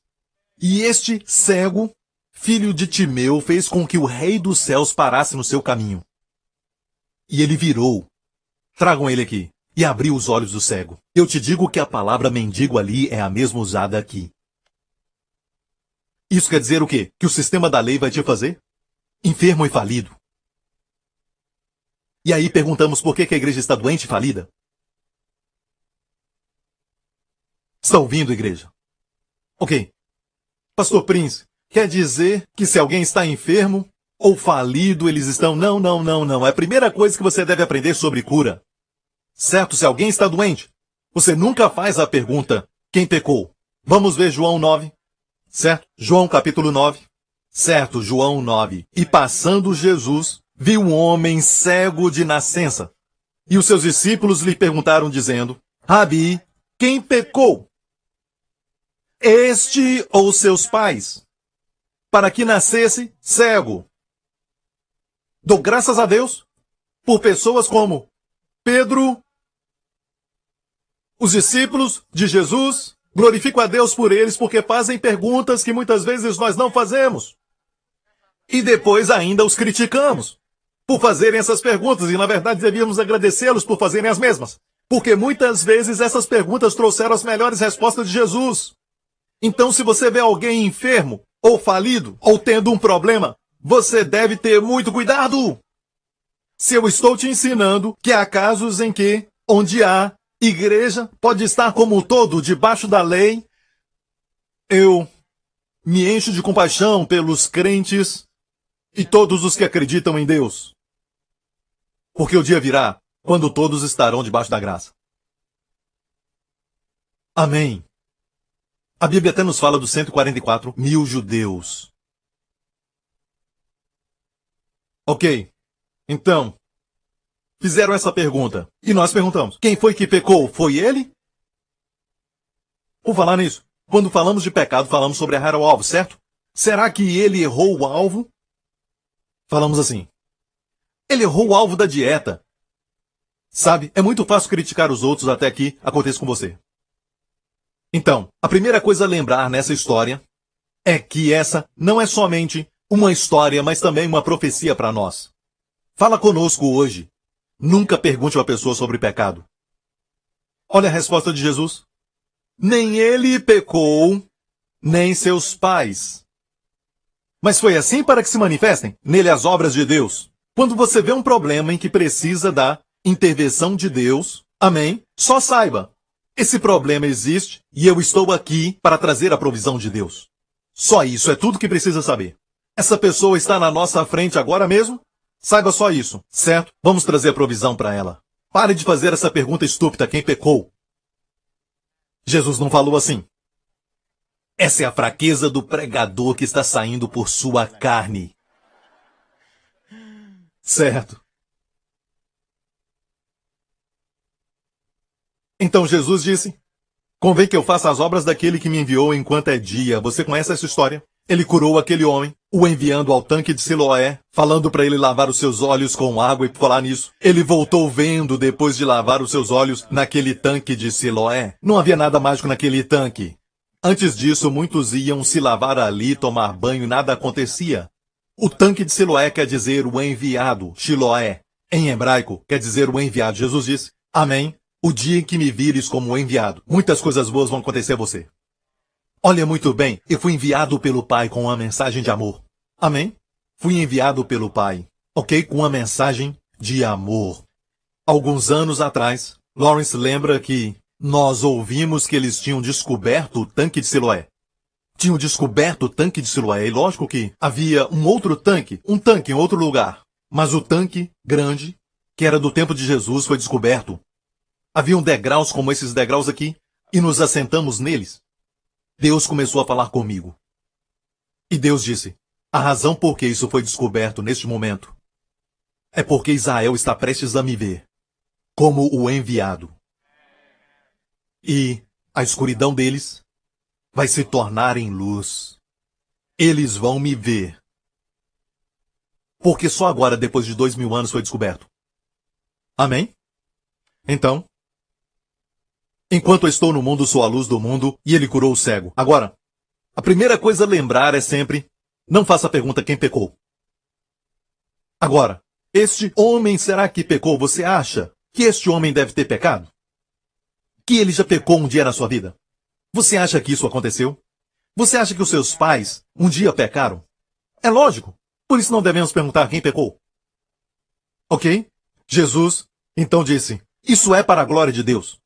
E este cego, filho de Timeu, fez com que o rei dos céus parasse no seu caminho. E ele virou. Tragam ele aqui. E abriu os olhos do cego. Eu te digo que a palavra mendigo ali é a mesma usada aqui. Isso quer dizer o quê? Que o sistema da lei vai te fazer enfermo e falido. E aí perguntamos por que a igreja está doente e falida? Está ouvindo, igreja? Ok. Pastor Prince, quer dizer que se alguém está enfermo ou falido, eles estão... Não. É a primeira coisa que você deve aprender sobre cura. Certo? Se alguém está doente, você nunca faz a pergunta, quem pecou? Vamos ver João 9. Certo? João capítulo 9. Certo, João 9. E passando Jesus, viu um homem cego de nascença. E os seus discípulos lhe perguntaram, dizendo, Rabi, quem pecou? Este ou seus pais? Para que nascesse cego. Dou graças a Deus por pessoas como Pedro, os discípulos de Jesus. Glorifico a Deus por eles porque fazem perguntas que muitas vezes nós não fazemos. E depois ainda os criticamos por fazerem essas perguntas e na verdade devíamos agradecê-los por fazerem as mesmas. Porque muitas vezes essas perguntas trouxeram as melhores respostas de Jesus. Então, se você vê alguém enfermo, ou falido, ou tendo um problema, você deve ter muito cuidado. Se eu estou te ensinando que há casos em que, onde há igreja, pode estar como um todo debaixo da lei, eu me encho de compaixão pelos crentes e todos os que acreditam em Deus. Porque o dia virá quando todos estarão debaixo da graça. Amém. A Bíblia até nos fala dos 144 mil judeus. Ok. Então, fizeram essa pergunta. E nós perguntamos, quem foi que pecou? Foi ele? Por falar nisso, Quando falamos de pecado, falamos sobre errar o alvo, certo? Será que ele errou o alvo? Falamos assim. Ele errou o alvo da dieta. Sabe, é muito fácil criticar os outros até que aconteça com você. Então, a primeira coisa a lembrar nessa história é que essa não é somente uma história, mas também uma profecia para nós. Fala conosco hoje. Nunca pergunte a uma pessoa sobre pecado. Olha a resposta de Jesus. Nem ele pecou, nem seus pais. Mas foi assim para que se manifestem nele as obras de Deus. Quando você vê um problema em que precisa da intervenção de Deus, amém, só saiba, esse problema existe e eu estou aqui para trazer a provisão de Deus. Só isso, é tudo que precisa saber. Essa pessoa está na nossa frente agora mesmo? Saiba só isso, certo? Vamos trazer a provisão para ela. Pare de fazer essa pergunta estúpida, quem pecou? Jesus não falou assim. Essa é a fraqueza do pregador que está saindo por sua carne. Certo. Então Jesus disse, convém que eu faça as obras daquele que me enviou enquanto é dia. Você conhece essa história? Ele curou aquele homem, o enviando ao tanque de Siloé, falando para ele lavar os seus olhos com água, e por falar nisso, ele voltou vendo depois de lavar os seus olhos naquele tanque de Siloé. Não havia nada mágico naquele tanque. Antes disso, muitos iam se lavar ali, tomar banho e nada acontecia. O tanque de Siloé quer dizer o enviado, Shiloé. Em hebraico, quer dizer o enviado. Jesus disse, amém. O dia em que me vires como enviado, muitas coisas boas vão acontecer a você. Olha muito bem, eu fui enviado pelo Pai com uma mensagem de amor. Amém? Fui enviado pelo Pai, ok? Com uma mensagem de amor. Alguns anos atrás, Lawrence lembra que nós ouvimos que eles tinham descoberto o tanque de Siloé. Tinham descoberto o tanque de Siloé, e lógico que havia um outro tanque, em outro lugar. Mas o tanque grande, que era do tempo de Jesus, foi descoberto. Haviam degraus como esses degraus aqui, e nos assentamos neles. Deus começou a falar comigo. E Deus disse, a razão por que isso foi descoberto neste momento é porque Israel está prestes a me ver como o enviado. E a escuridão deles vai se tornar em luz. Eles vão me ver. Porque só agora, depois de 2000 anos, foi descoberto. Amém? Então, enquanto eu estou no mundo, sou a luz do mundo, e ele curou o cego. Agora, a primeira coisa a lembrar é sempre, não faça a pergunta quem pecou. Agora, este homem será que pecou? Você acha que este homem deve ter pecado? Que ele já pecou um dia na sua vida? Você acha que isso aconteceu? Você acha que os seus pais um dia pecaram? É lógico. Por isso não devemos perguntar quem pecou. Ok? Jesus, então disse, isso é para a glória de Deus.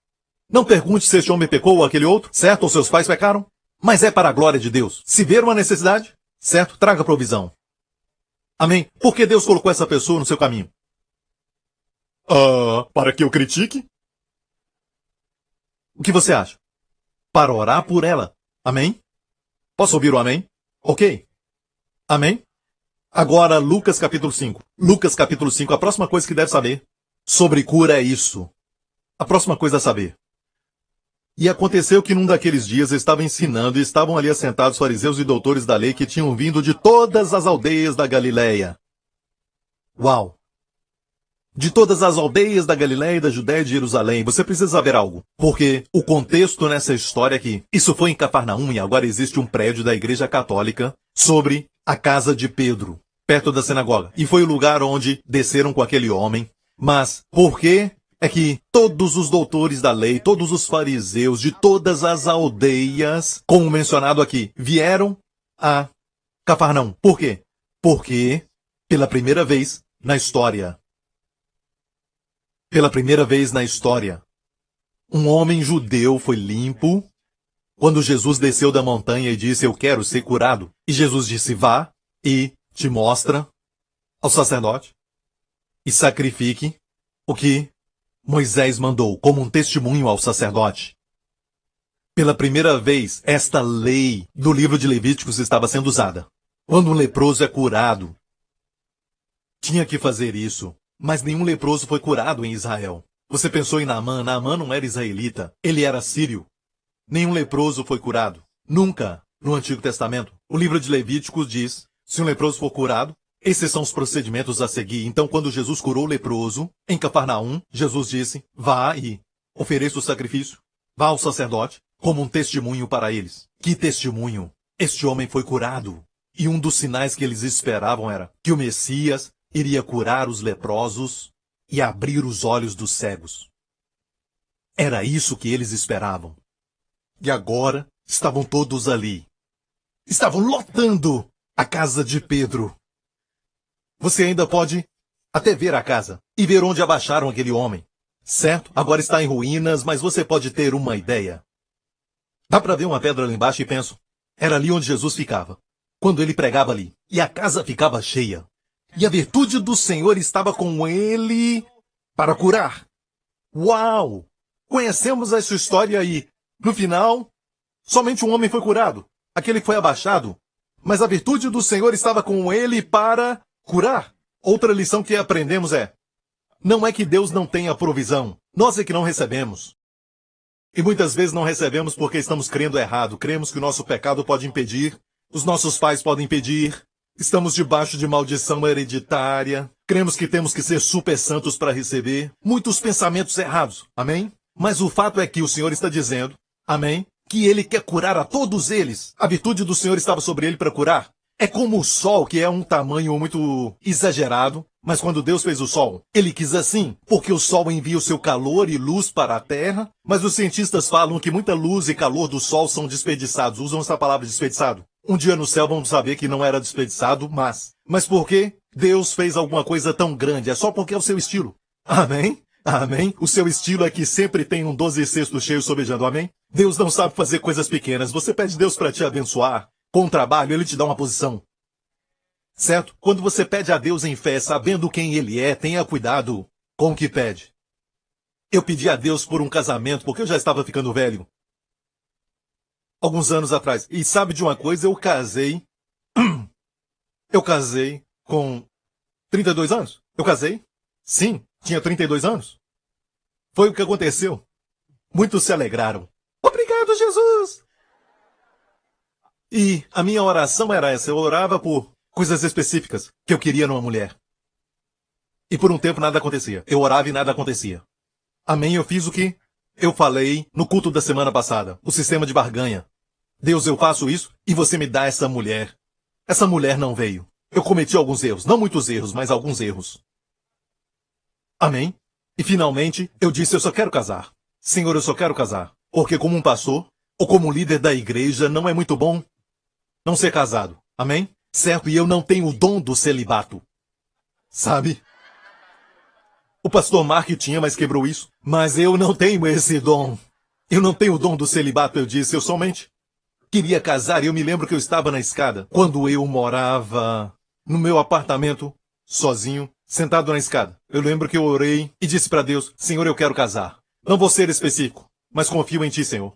Não pergunte se este homem pecou ou aquele outro, certo? Ou seus pais pecaram. Mas é para a glória de Deus. Se ver uma necessidade, certo? Traga provisão. Amém? Por que Deus colocou essa pessoa no seu caminho? Para que eu critique? O que você acha? Para orar por ela. Amém? Posso ouvir o amém? Ok. Amém? Agora, Lucas capítulo 5. Lucas capítulo 5, a próxima coisa que deve saber sobre cura é isso. A próxima coisa a saber. E aconteceu que num daqueles dias estava ensinando e estavam ali assentados fariseus e doutores da lei que tinham vindo de todas as aldeias da Galileia. Uau! De todas as aldeias da Galileia, da Judéia e de Jerusalém. Você precisa saber algo. Porque o contexto nessa história aqui, isso foi em Cafarnaum e agora existe um prédio da Igreja Católica sobre a casa de Pedro, perto da sinagoga. E foi o lugar onde desceram com aquele homem. Mas por quê? É que todos os doutores da lei, todos os fariseus de todas as aldeias, como mencionado aqui, vieram a Cafarnaum. Por quê? Porque, pela primeira vez na história, um homem judeu foi limpo quando Jesus desceu da montanha e disse, eu quero ser curado. E Jesus disse, vá e te mostra ao sacerdote e sacrifique o que Moisés mandou como um testemunho ao sacerdote. Pela primeira vez, esta lei do livro de Levíticos estava sendo usada. Quando um leproso é curado, tinha que fazer isso, mas nenhum leproso foi curado em Israel. Você pensou em Naamã? Naamã não era israelita, ele era sírio. Nenhum leproso foi curado. Nunca, no Antigo Testamento, o livro de Levíticos diz, se um leproso for curado, esses são os procedimentos a seguir. Então, quando Jesus curou o leproso, em Cafarnaum, Jesus disse, vá e ofereça o sacrifício, vá ao sacerdote, como um testemunho para eles. Que testemunho? Este homem foi curado. E um dos sinais que eles esperavam era que o Messias iria curar os leprosos e abrir os olhos dos cegos. Era isso que eles esperavam. E agora estavam todos ali. Estavam lotando a casa de Pedro. Você ainda pode até ver a casa e ver onde abaixaram aquele homem. Certo? Agora está em ruínas, mas você pode ter uma ideia. Dá para ver uma pedra ali embaixo e penso, era ali onde Jesus ficava, quando ele pregava ali. E a casa ficava cheia. E a virtude do Senhor estava com ele para curar. Uau! Conhecemos essa história aí. No final, somente um homem foi curado, aquele que foi abaixado. Mas a virtude do Senhor estava com ele para curar. Outra lição que aprendemos é, não é que Deus não tenha provisão, nós é que não recebemos. E muitas vezes não recebemos porque estamos crendo errado. Cremos que o nosso pecado pode impedir, os nossos pais podem impedir, estamos debaixo de maldição hereditária, cremos que temos que ser super santos para receber. Muitos pensamentos errados, amém? Mas o fato é que o Senhor está dizendo, amém, que Ele quer curar a todos eles. A virtude do Senhor estava sobre Ele para curar. É como o sol, que é um tamanho muito exagerado, mas quando Deus fez o sol, Ele quis assim, porque o sol envia o seu calor e luz para a terra, mas os cientistas falam que muita luz e calor do sol são desperdiçados, usam essa palavra desperdiçado. Um dia no céu vamos saber que não era desperdiçado, mas por que Deus fez alguma coisa tão grande? É só porque é o seu estilo. Amém? Amém? O seu estilo é que sempre tem um 12 cestos cheios sobejando, amém? Deus não sabe fazer coisas pequenas. Você pede Deus para te abençoar. Com o trabalho, Ele te dá uma posição. Certo? Quando você pede a Deus em fé, sabendo quem Ele é, tenha cuidado com o que pede. Eu pedi a Deus por um casamento, porque eu já estava ficando velho. Alguns anos atrás. E sabe de uma coisa? Eu casei com 32 anos. Eu casei? Sim, tinha 32 anos. Foi o que aconteceu. Muitos se alegraram. Obrigado, Jesus! E a minha oração era essa. Eu orava por coisas específicas que eu queria numa mulher. E por um tempo nada acontecia. Eu orava e nada acontecia. Amém, eu fiz o que eu falei no culto da semana passada. O sistema de barganha. Deus, eu faço isso e você me dá essa mulher. Essa mulher não veio. Eu cometi alguns erros. Não muitos erros, mas alguns erros. Amém? E finalmente eu disse, eu só quero casar. Senhor, eu só quero casar. Porque como um pastor, ou como líder da igreja, não é muito bom não ser casado. Amém? Certo? E eu não tenho o dom do celibato. Sabe? O pastor Mark tinha, mas quebrou isso. Mas eu não tenho esse dom. Eu não tenho o dom do celibato, eu disse. Eu somente queria casar e eu me lembro que eu estava na escada. Quando eu morava no meu apartamento, sozinho, sentado na escada. Eu lembro que eu orei e disse para Deus, Senhor, eu quero casar. Não vou ser específico, mas confio em Ti, Senhor.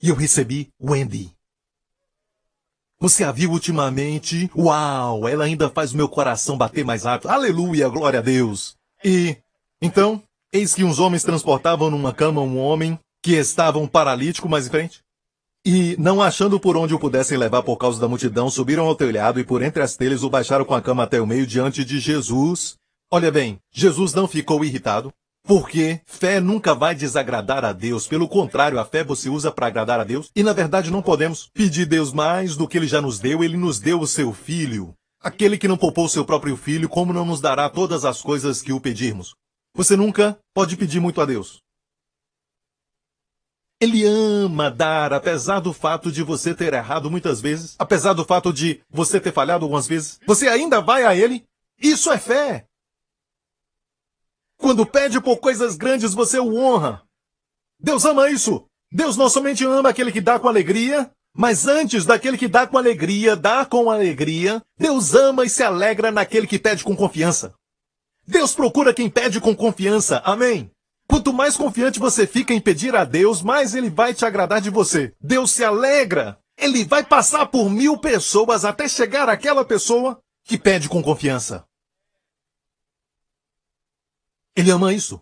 E eu recebi Wendy. Você a viu ultimamente? Uau, ela ainda faz o meu coração bater mais rápido. Aleluia, glória a Deus. E, então, eis que uns homens transportavam numa cama um homem que estava um paralítico mais em frente. E, não achando por onde o pudessem levar por causa da multidão, subiram ao telhado e por entre as telhas o baixaram com a cama até o meio diante de Jesus. Olha bem, Jesus não ficou irritado, porque fé nunca vai desagradar a Deus. Pelo contrário, a fé você usa para agradar a Deus. E na verdade não podemos pedir a Deus mais do que Ele já nos deu. Ele nos deu o seu Filho. Aquele que não poupou o seu próprio Filho, como não nos dará todas as coisas que o pedirmos? Você nunca pode pedir muito a Deus. Ele ama dar, apesar do fato de você ter errado muitas vezes, apesar do fato de você ter falhado algumas vezes, você ainda vai a Ele. Isso é fé. Quando pede por coisas grandes, você o honra. Deus ama isso. Deus não somente ama aquele que dá com alegria, mas antes daquele que dá com alegria, Deus ama e se alegra naquele que pede com confiança. Deus procura quem pede com confiança. Amém? Quanto mais confiante você fica em pedir a Deus, mais Ele vai te agradar de você. Deus se alegra. Ele vai passar por 1000 pessoas até chegar àquela pessoa que pede com confiança. Ele ama isso.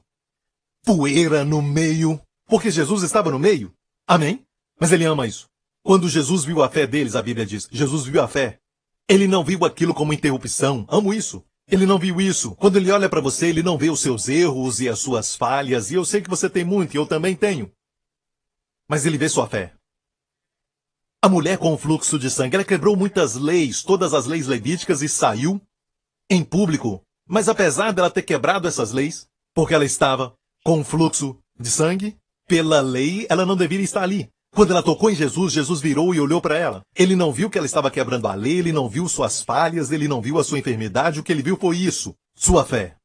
Poeira no meio, porque Jesus estava no meio. Amém? Mas Ele ama isso. Quando Jesus viu a fé deles, a Bíblia diz, Jesus viu a fé. Ele não viu aquilo como interrupção. Amo isso. Ele não viu isso. Quando ele olha para você, ele não vê os seus erros e as suas falhas. E eu sei que você tem muito, e eu também tenho. Mas ele vê sua fé. A mulher com o fluxo de sangue, ela quebrou muitas leis, todas as leis levíticas, e saiu em público. Mas apesar dela ter quebrado essas leis, porque ela estava com fluxo de sangue, pela lei, ela não deveria estar ali. Quando ela tocou em Jesus, Jesus virou e olhou para ela. Ele não viu que ela estava quebrando a lei, ele não viu suas falhas, ele não viu a sua enfermidade, o que ele viu foi isso, sua fé.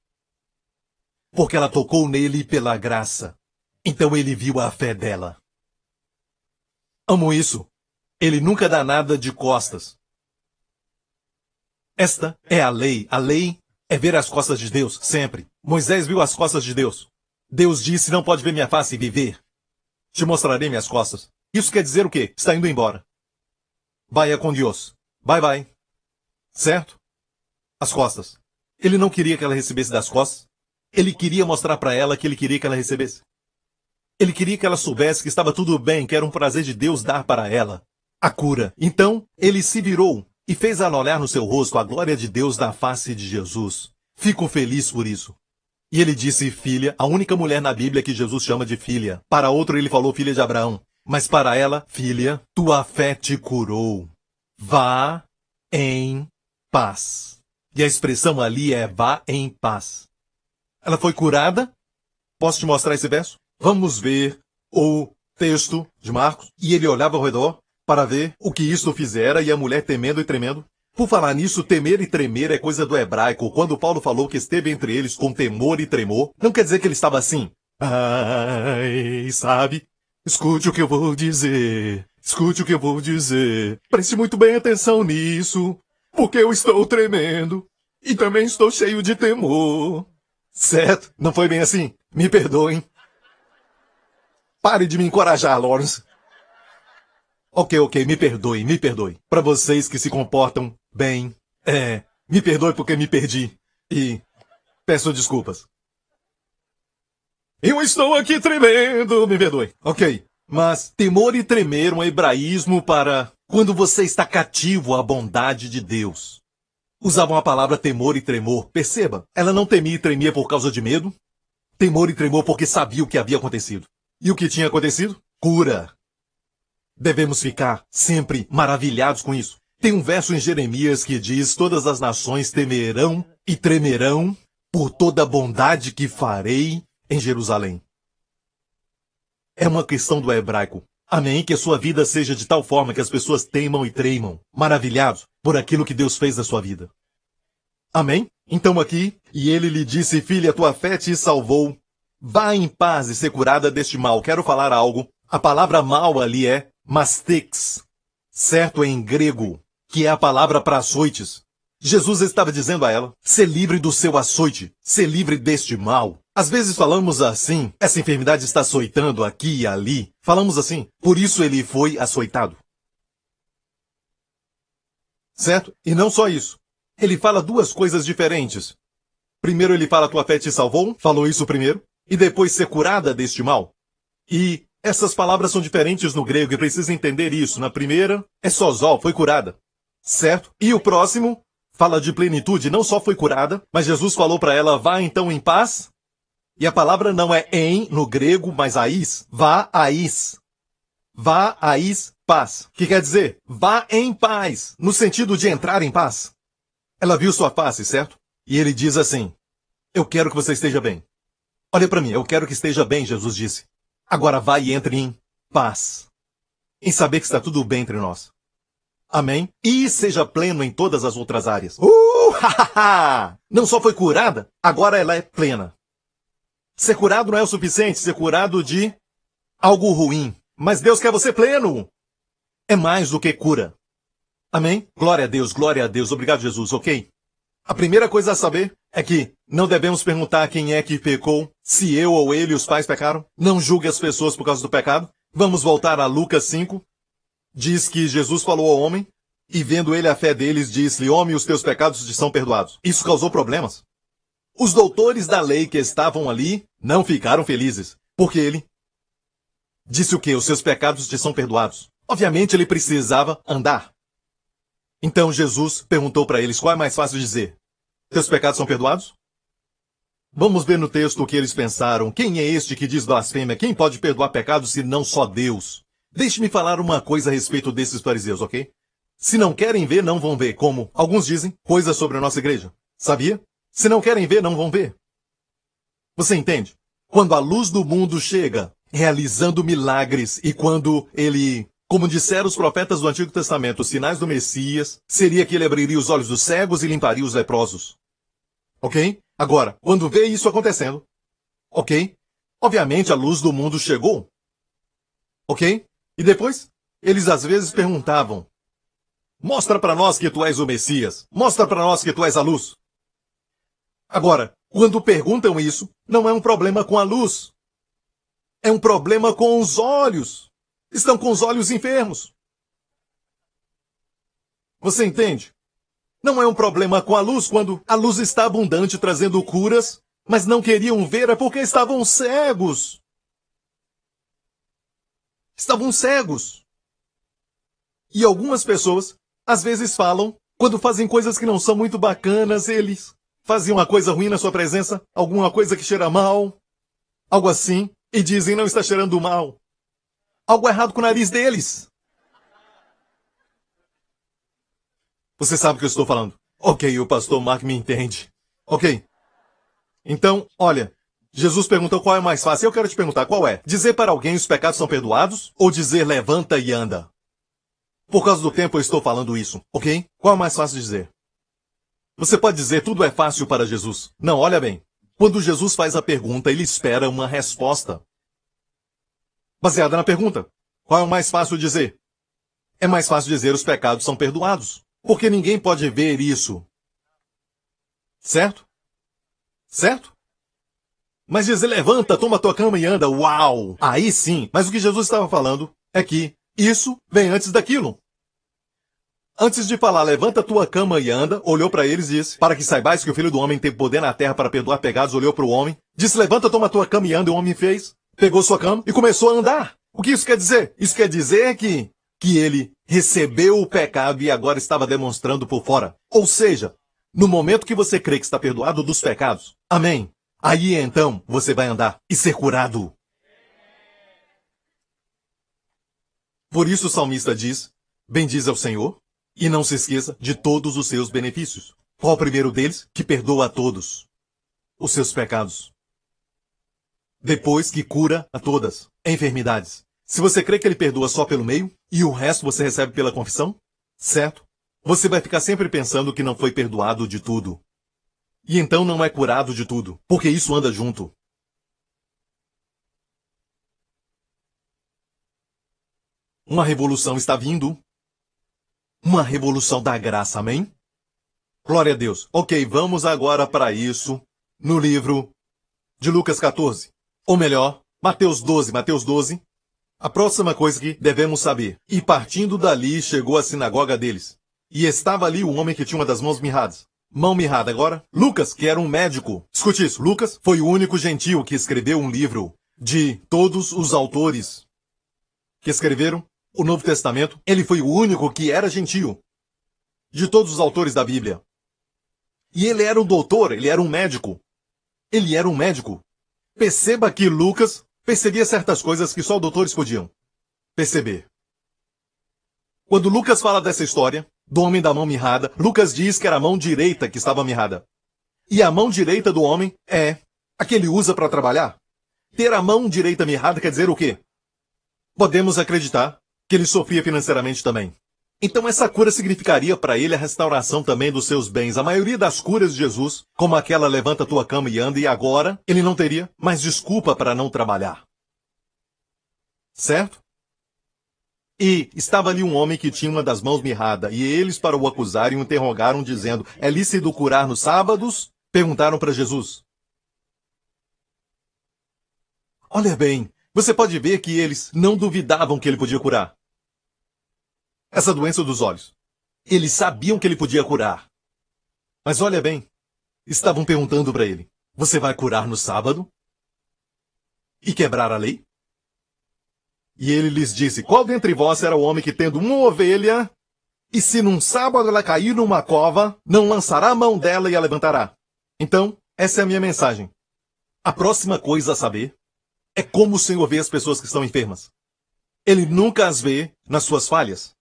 Porque ela tocou nele pela graça. Então ele viu a fé dela. Amo isso. Ele nunca dá nada de costas. Esta é a lei. A lei é ver as costas de Deus, sempre. Moisés viu as costas de Deus. Deus disse, não pode ver minha face e viver. Te mostrarei minhas costas. Isso quer dizer o quê? Está indo embora. Vaya com Deus. Bye bye. Certo? As costas. Ele não queria que ela recebesse das costas. Ele queria mostrar para ela que ele queria que ela recebesse. Ele queria que ela soubesse que estava tudo bem, que era um prazer de Deus dar para ela a cura. Então, ele se virou e fez ela olhar no seu rosto a glória de Deus na face de Jesus. Fico feliz por isso. E ele disse, filha, a única mulher na Bíblia que Jesus chama de filha. Para outro ele falou filha de Abraão. Mas para ela, filha, tua fé te curou. Vá em paz. E a expressão ali é vá em paz. Ela foi curada? Posso te mostrar esse verso? Vamos ver o texto de Marcos. E ele olhava ao redor para ver o que isto fizera, e a mulher temendo e tremendo. Por falar nisso, temer e tremer é coisa do hebraico. Quando Paulo falou que esteve entre eles com temor e tremor, não quer dizer que ele estava assim. Ai, sabe? Escute o que eu vou dizer. Escute o que eu vou dizer. Preste muito bem atenção nisso, porque eu estou tremendo e também estou cheio de temor. Certo? Não foi bem assim? Me perdoem. Pare de me encorajar, Lawrence. Ok, me perdoe. Para vocês que se comportam bem, me perdoe porque me perdi. E peço desculpas. Eu estou aqui tremendo, me perdoe. Ok, mas temor e tremer é um hebraísmo para quando você está cativo à bondade de Deus. Usavam a palavra temor e tremor. Perceba, ela não temia e tremia por causa de medo. Temor e tremor porque sabia o que havia acontecido. E o que tinha acontecido? Cura. Devemos ficar sempre maravilhados com isso. Tem um verso em Jeremias que diz, todas as nações temerão e tremerão por toda a bondade que farei em Jerusalém. É uma questão do hebraico. Amém? Que a sua vida seja de tal forma que as pessoas temam e tremam, maravilhados por aquilo que Deus fez na sua vida. Amém? Então aqui, e ele lhe disse, filha, tua fé te salvou. Vá em paz e ser curada deste mal. Quero falar algo. A palavra mal ali é mastix, certo em grego, que é a palavra para açoites. Jesus estava dizendo a ela, ser livre do seu açoite, ser livre deste mal. Às vezes falamos assim, essa enfermidade está açoitando aqui e ali. Falamos assim, por isso ele foi açoitado. Certo? E não só isso. Ele fala duas coisas diferentes. Primeiro ele fala, tua fé te salvou, falou isso primeiro, e depois ser curada deste mal. E essas palavras são diferentes no grego e precisa entender isso. Na primeira, é sozol, foi curada. Certo? E o próximo fala de plenitude, não só foi curada, mas Jesus falou para ela, vá então em paz. E a palavra não é em no grego, mas ais. Vá ais. Vá ais, paz. Que quer dizer, vá em paz, no sentido de entrar em paz. Ela viu sua face, certo? E ele diz assim, eu quero que você esteja bem. Olha para mim, eu quero que esteja bem, Jesus disse. Agora vai e entre em paz. Em saber que está tudo bem entre nós. Amém? E seja pleno em todas as outras áreas. Não só foi curada, agora ela é plena. Ser curado não é o suficiente, ser curado de algo ruim. Mas Deus quer você pleno. É mais do que cura. Amém? Glória a Deus. Obrigado, Jesus, ok? A primeira coisa a saber é que não devemos perguntar quem é que pecou, se eu ou ele, os pais pecaram. Não julgue as pessoas por causa do pecado. Vamos voltar a Lucas 5. Diz que Jesus falou ao homem, e vendo ele a fé deles, disse-lhe, homem, os teus pecados te são perdoados. Isso causou problemas. Os doutores da lei que estavam ali não ficaram felizes, porque ele disse o quê? Os seus pecados te são perdoados. Obviamente ele precisava andar. Então Jesus perguntou para eles qual é mais fácil dizer: teus pecados são perdoados? Vamos ver no texto o que eles pensaram. Quem é este que diz blasfêmia? Quem pode perdoar pecados se não só Deus? Deixe-me falar uma coisa a respeito desses fariseus, ok? Se não querem ver, não vão ver. Como alguns dizem, coisas sobre a nossa igreja. Sabia? Se não querem ver, não vão ver. Você entende? Quando a luz do mundo chega, realizando milagres, e quando ele, como disseram os profetas do Antigo Testamento, os sinais do Messias, seria que ele abriria os olhos dos cegos e limparia os leprosos. Ok? Agora, quando vê isso acontecendo, ok? Obviamente a luz do mundo chegou. Ok? E depois, eles às vezes perguntavam: mostra para nós que tu és o Messias. Mostra para nós que tu és a luz. Agora, quando perguntam isso, não é um problema com a luz. É um problema com os olhos. Estão com os olhos enfermos. Você entende? Não é um problema com a luz quando a luz está abundante trazendo curas, mas não queriam ver é porque estavam cegos. Estavam cegos. E algumas pessoas, às vezes falam, quando fazem coisas que não são muito bacanas, eles fazem uma coisa ruim na sua presença, alguma coisa que cheira mal, algo assim, e dizem não está cheirando mal. Algo errado com o nariz deles. Você sabe o que eu estou falando. Ok, o pastor Mark me entende. Ok. Então, olha, Jesus perguntou qual é mais fácil. Eu quero te perguntar qual é. Dizer para alguém os pecados são perdoados ou dizer levanta e anda? Por causa do tempo eu estou falando isso, ok? Qual é mais fácil dizer? Você pode dizer tudo é fácil para Jesus. Não, olha bem. Quando Jesus faz a pergunta, ele espera uma resposta. Baseada na pergunta. Qual é o mais fácil dizer? É mais fácil dizer os pecados são perdoados. Porque ninguém pode ver isso. Certo? Certo? Mas dizer levanta, toma tua cama e anda, uau! Aí sim. Mas o que Jesus estava falando é que isso vem antes daquilo. Antes de falar, levanta tua cama e anda, olhou para eles e disse, para que saibais que o Filho do Homem tem poder na terra para perdoar pecados, olhou para o homem, disse, levanta, toma tua cama e anda, e o homem fez, pegou sua cama e começou a andar. O que isso quer dizer? Isso quer dizer que ele recebeu o pecado e agora estava demonstrando por fora. Ou seja, no momento que você crê que está perdoado dos pecados, amém, aí então você vai andar e ser curado. Por isso o salmista diz, bendize ao Senhor, e não se esqueça de todos os seus benefícios. Qual o primeiro deles? Que perdoa a todos os seus pecados. Depois que cura a todas enfermidades. Se você crê que ele perdoa só pelo meio, e o resto você recebe pela confissão, certo? Você vai ficar sempre pensando que não foi perdoado de tudo. E então não é curado de tudo, porque isso anda junto. Uma revolução está vindo. Uma revolução da graça, amém? Glória a Deus. Ok, vamos agora para isso no livro de Lucas 14. Ou melhor, Mateus 12. Mateus 12. A próxima coisa que devemos saber. E partindo dali, chegou à sinagoga deles. E estava ali o homem que tinha uma das mãos mirradas. Mão mirrada agora. Lucas, que era um médico. Escute isso. Lucas foi o único gentio que escreveu um livro de todos os autores que escreveram o Novo Testamento. Ele foi o único que era gentio de todos os autores da Bíblia. E ele era um doutor, ele era um médico. Ele era um médico. Perceba que Lucas percebia certas coisas que só doutores podiam perceber. Quando Lucas fala dessa história, do homem da mão mirrada, Lucas diz que era a mão direita que estava mirrada. E a mão direita do homem é a que ele usa para trabalhar. Ter a mão direita mirrada quer dizer o quê? Podemos acreditar que ele sofria financeiramente também. Então essa cura significaria para ele a restauração também dos seus bens. A maioria das curas de Jesus, como aquela levanta tua cama e anda, e agora ele não teria mais desculpa para não trabalhar. Certo? E estava ali um homem que tinha uma das mãos mirrada, e eles, para o acusarem, o interrogaram, dizendo, é lícito curar nos sábados? Perguntaram para Jesus. Olha bem, você pode ver que eles não duvidavam que ele podia curar essa doença dos olhos. Eles sabiam que ele podia curar. Mas olha bem, estavam perguntando para ele, você vai curar no sábado? E quebrar a lei? E ele lhes disse, qual dentre vós era o homem que tendo uma ovelha, e se num sábado ela cair numa cova, não lançará a mão dela e a levantará? Então, essa é a minha mensagem. A próxima coisa a saber é como o Senhor vê as pessoas que estão enfermas. Ele nunca as vê nas suas falhas,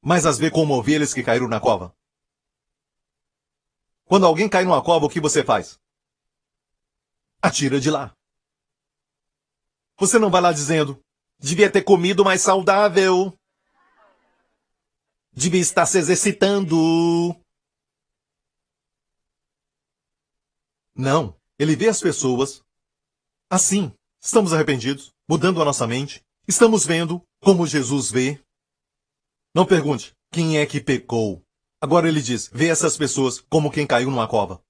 mas as vê como ovelhas que caíram na cova. Quando alguém cai numa cova, o que você faz? Atira de lá. Você não vai lá dizendo, devia ter comido mais saudável. Devia estar se exercitando. Não. Ele vê as pessoas assim. Estamos arrependidos, mudando a nossa mente. Estamos vendo como Jesus vê. Não pergunte, quem é que pecou? Agora ele diz, vê essas pessoas como quem caiu numa cova.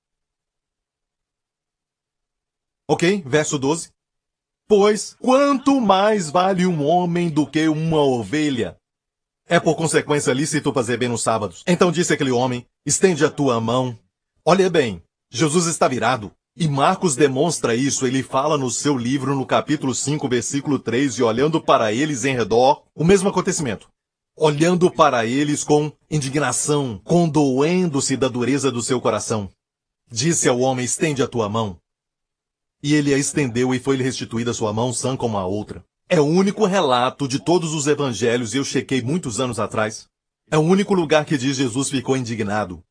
Ok? Verso 12. Pois, quanto mais vale um homem do que uma ovelha? É por consequência lícito fazer bem nos sábados. Então disse aquele homem, estende a tua mão. Olha bem, Jesus está virado. E Marcos demonstra isso, ele fala no seu livro, no capítulo 5, versículo 3, e olhando para eles em redor, o mesmo acontecimento. Olhando para eles com indignação, condoendo-se da dureza do seu coração. Disse ao homem, estende a tua mão. E ele a estendeu e foi-lhe restituída a sua mão sã como a outra. É o único relato de todos os evangelhos, e eu chequei muitos anos atrás. É o único lugar que diz Jesus ficou indignado.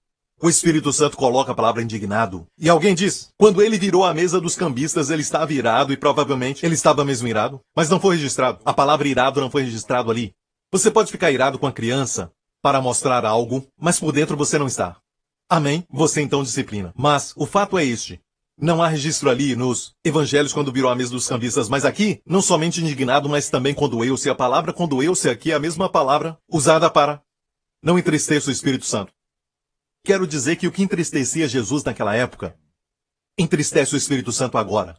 O Espírito Santo coloca a palavra indignado. E alguém diz, quando ele virou a mesa dos cambistas, ele estava irado e provavelmente ele estava mesmo irado, mas não foi registrado. A palavra irado não foi registrado ali. Você pode ficar irado com a criança para mostrar algo, mas por dentro você não está. Amém? Você então disciplina. Mas o fato é este. Não há registro ali nos evangelhos quando virou a mesa dos cambistas, mas aqui, não somente indignado, mas também condoeu-se. A palavra condoeu-se aqui é a mesma palavra usada para não entristeça o Espírito Santo. Quero dizer que o que entristecia Jesus naquela época, entristece o Espírito Santo agora,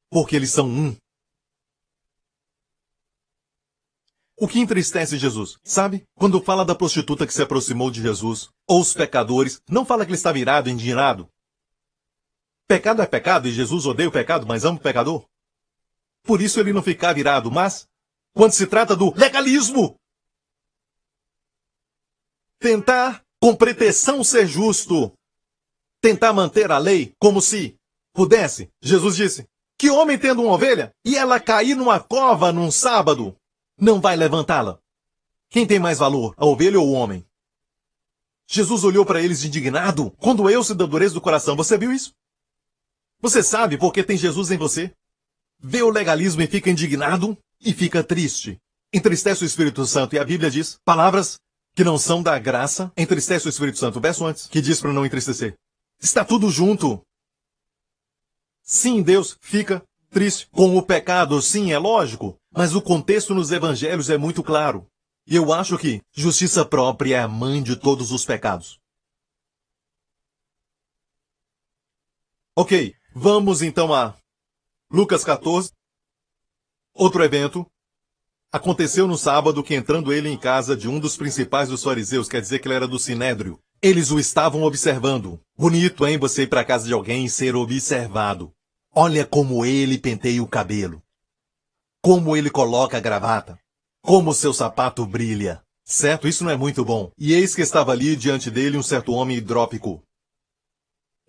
porque eles são um. O que entristece Jesus? Sabe? Quando fala da prostituta que se aproximou de Jesus, ou os pecadores, não fala que ele está virado, indignado. Pecado é pecado e Jesus odeia o pecado, mas ama o pecador. Por isso ele não fica virado, mas quando se trata do legalismo, tentar com pretensão ser justo, tentar manter a lei como se pudesse, Jesus disse, que homem tendo uma ovelha e ela cair numa cova num sábado, não vai levantá-la. Quem tem mais valor, a ovelha ou o homem? Jesus olhou para eles indignado, condoeu-se da dureza do coração. Você viu isso? Você sabe porque tem Jesus em você? Vê o legalismo e fica indignado e fica triste. Entristece o Espírito Santo e a Bíblia diz, palavras que não são da graça, entristece o Espírito Santo. O verso antes, que diz para não entristecer. Está tudo junto. Sim, Deus fica triste com o pecado, sim, é lógico. Mas o contexto nos evangelhos é muito claro. E eu acho que justiça própria é a mãe de todos os pecados. Ok, vamos então a Lucas 14. Outro evento. Aconteceu no sábado que, entrando ele em casa de um dos principais dos fariseus, quer dizer que ele era do Sinédrio, eles o estavam observando. Bonito, hein, você ir para a casa de alguém e ser observado. Olha como ele penteia o cabelo. Como ele coloca a gravata. Como seu sapato brilha. Certo? Isso não é muito bom. E eis que estava ali diante dele um certo homem hidrópico.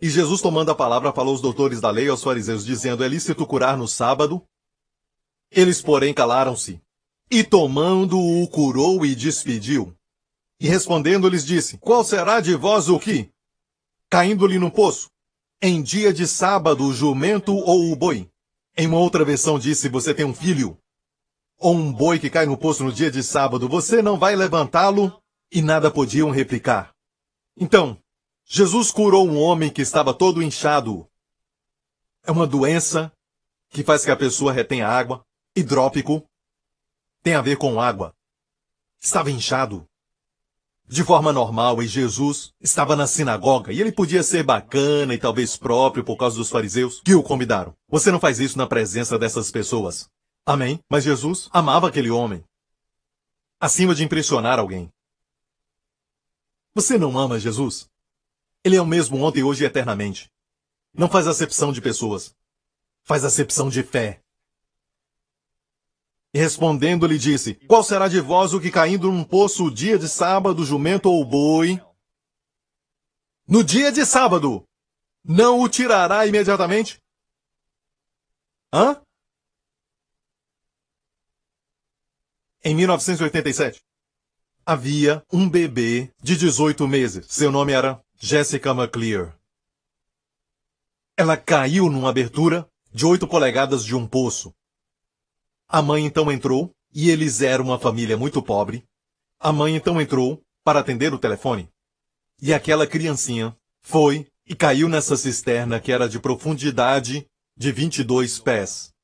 E Jesus, tomando a palavra, falou aos doutores da lei e aos fariseus, dizendo, é lícito curar no sábado? Eles, porém, calaram-se. E tomando-o, curou e despediu. E respondendo, lhes disse, qual será de vós o que? Caindo-lhe no poço. Em dia de sábado, o jumento ou o boi? Em uma outra versão disse, você tem um filho, ou um boi que cai no poço no dia de sábado, você não vai levantá-lo? E nada podiam replicar. Então, Jesus curou um homem que estava todo inchado. É uma doença que faz que a pessoa retenha água. Hidrópico tem a ver com água. Estava inchado. De forma normal, e Jesus estava na sinagoga, e ele podia ser bacana e talvez próprio por causa dos fariseus que o convidaram. Você não faz isso na presença dessas pessoas. Amém? Mas Jesus amava aquele homem. Acima de impressionar alguém. Você não ama Jesus? Ele é o mesmo ontem, hoje e eternamente. Não faz acepção de pessoas. Faz acepção de fé. E respondendo lhe disse, qual será de vós o que caindo num poço o dia de sábado, jumento ou boi? No dia de sábado, não o tirará imediatamente? Hã? Em 1987, havia um bebê de 18 meses. Seu nome era Jessica McClear. Ela caiu numa abertura de 8 polegadas de um poço. A mãe então entrou, e eles eram uma família muito pobre. A mãe então entrou para atender o telefone. E aquela criancinha foi e caiu nessa cisterna que era de profundidade de 22 pés.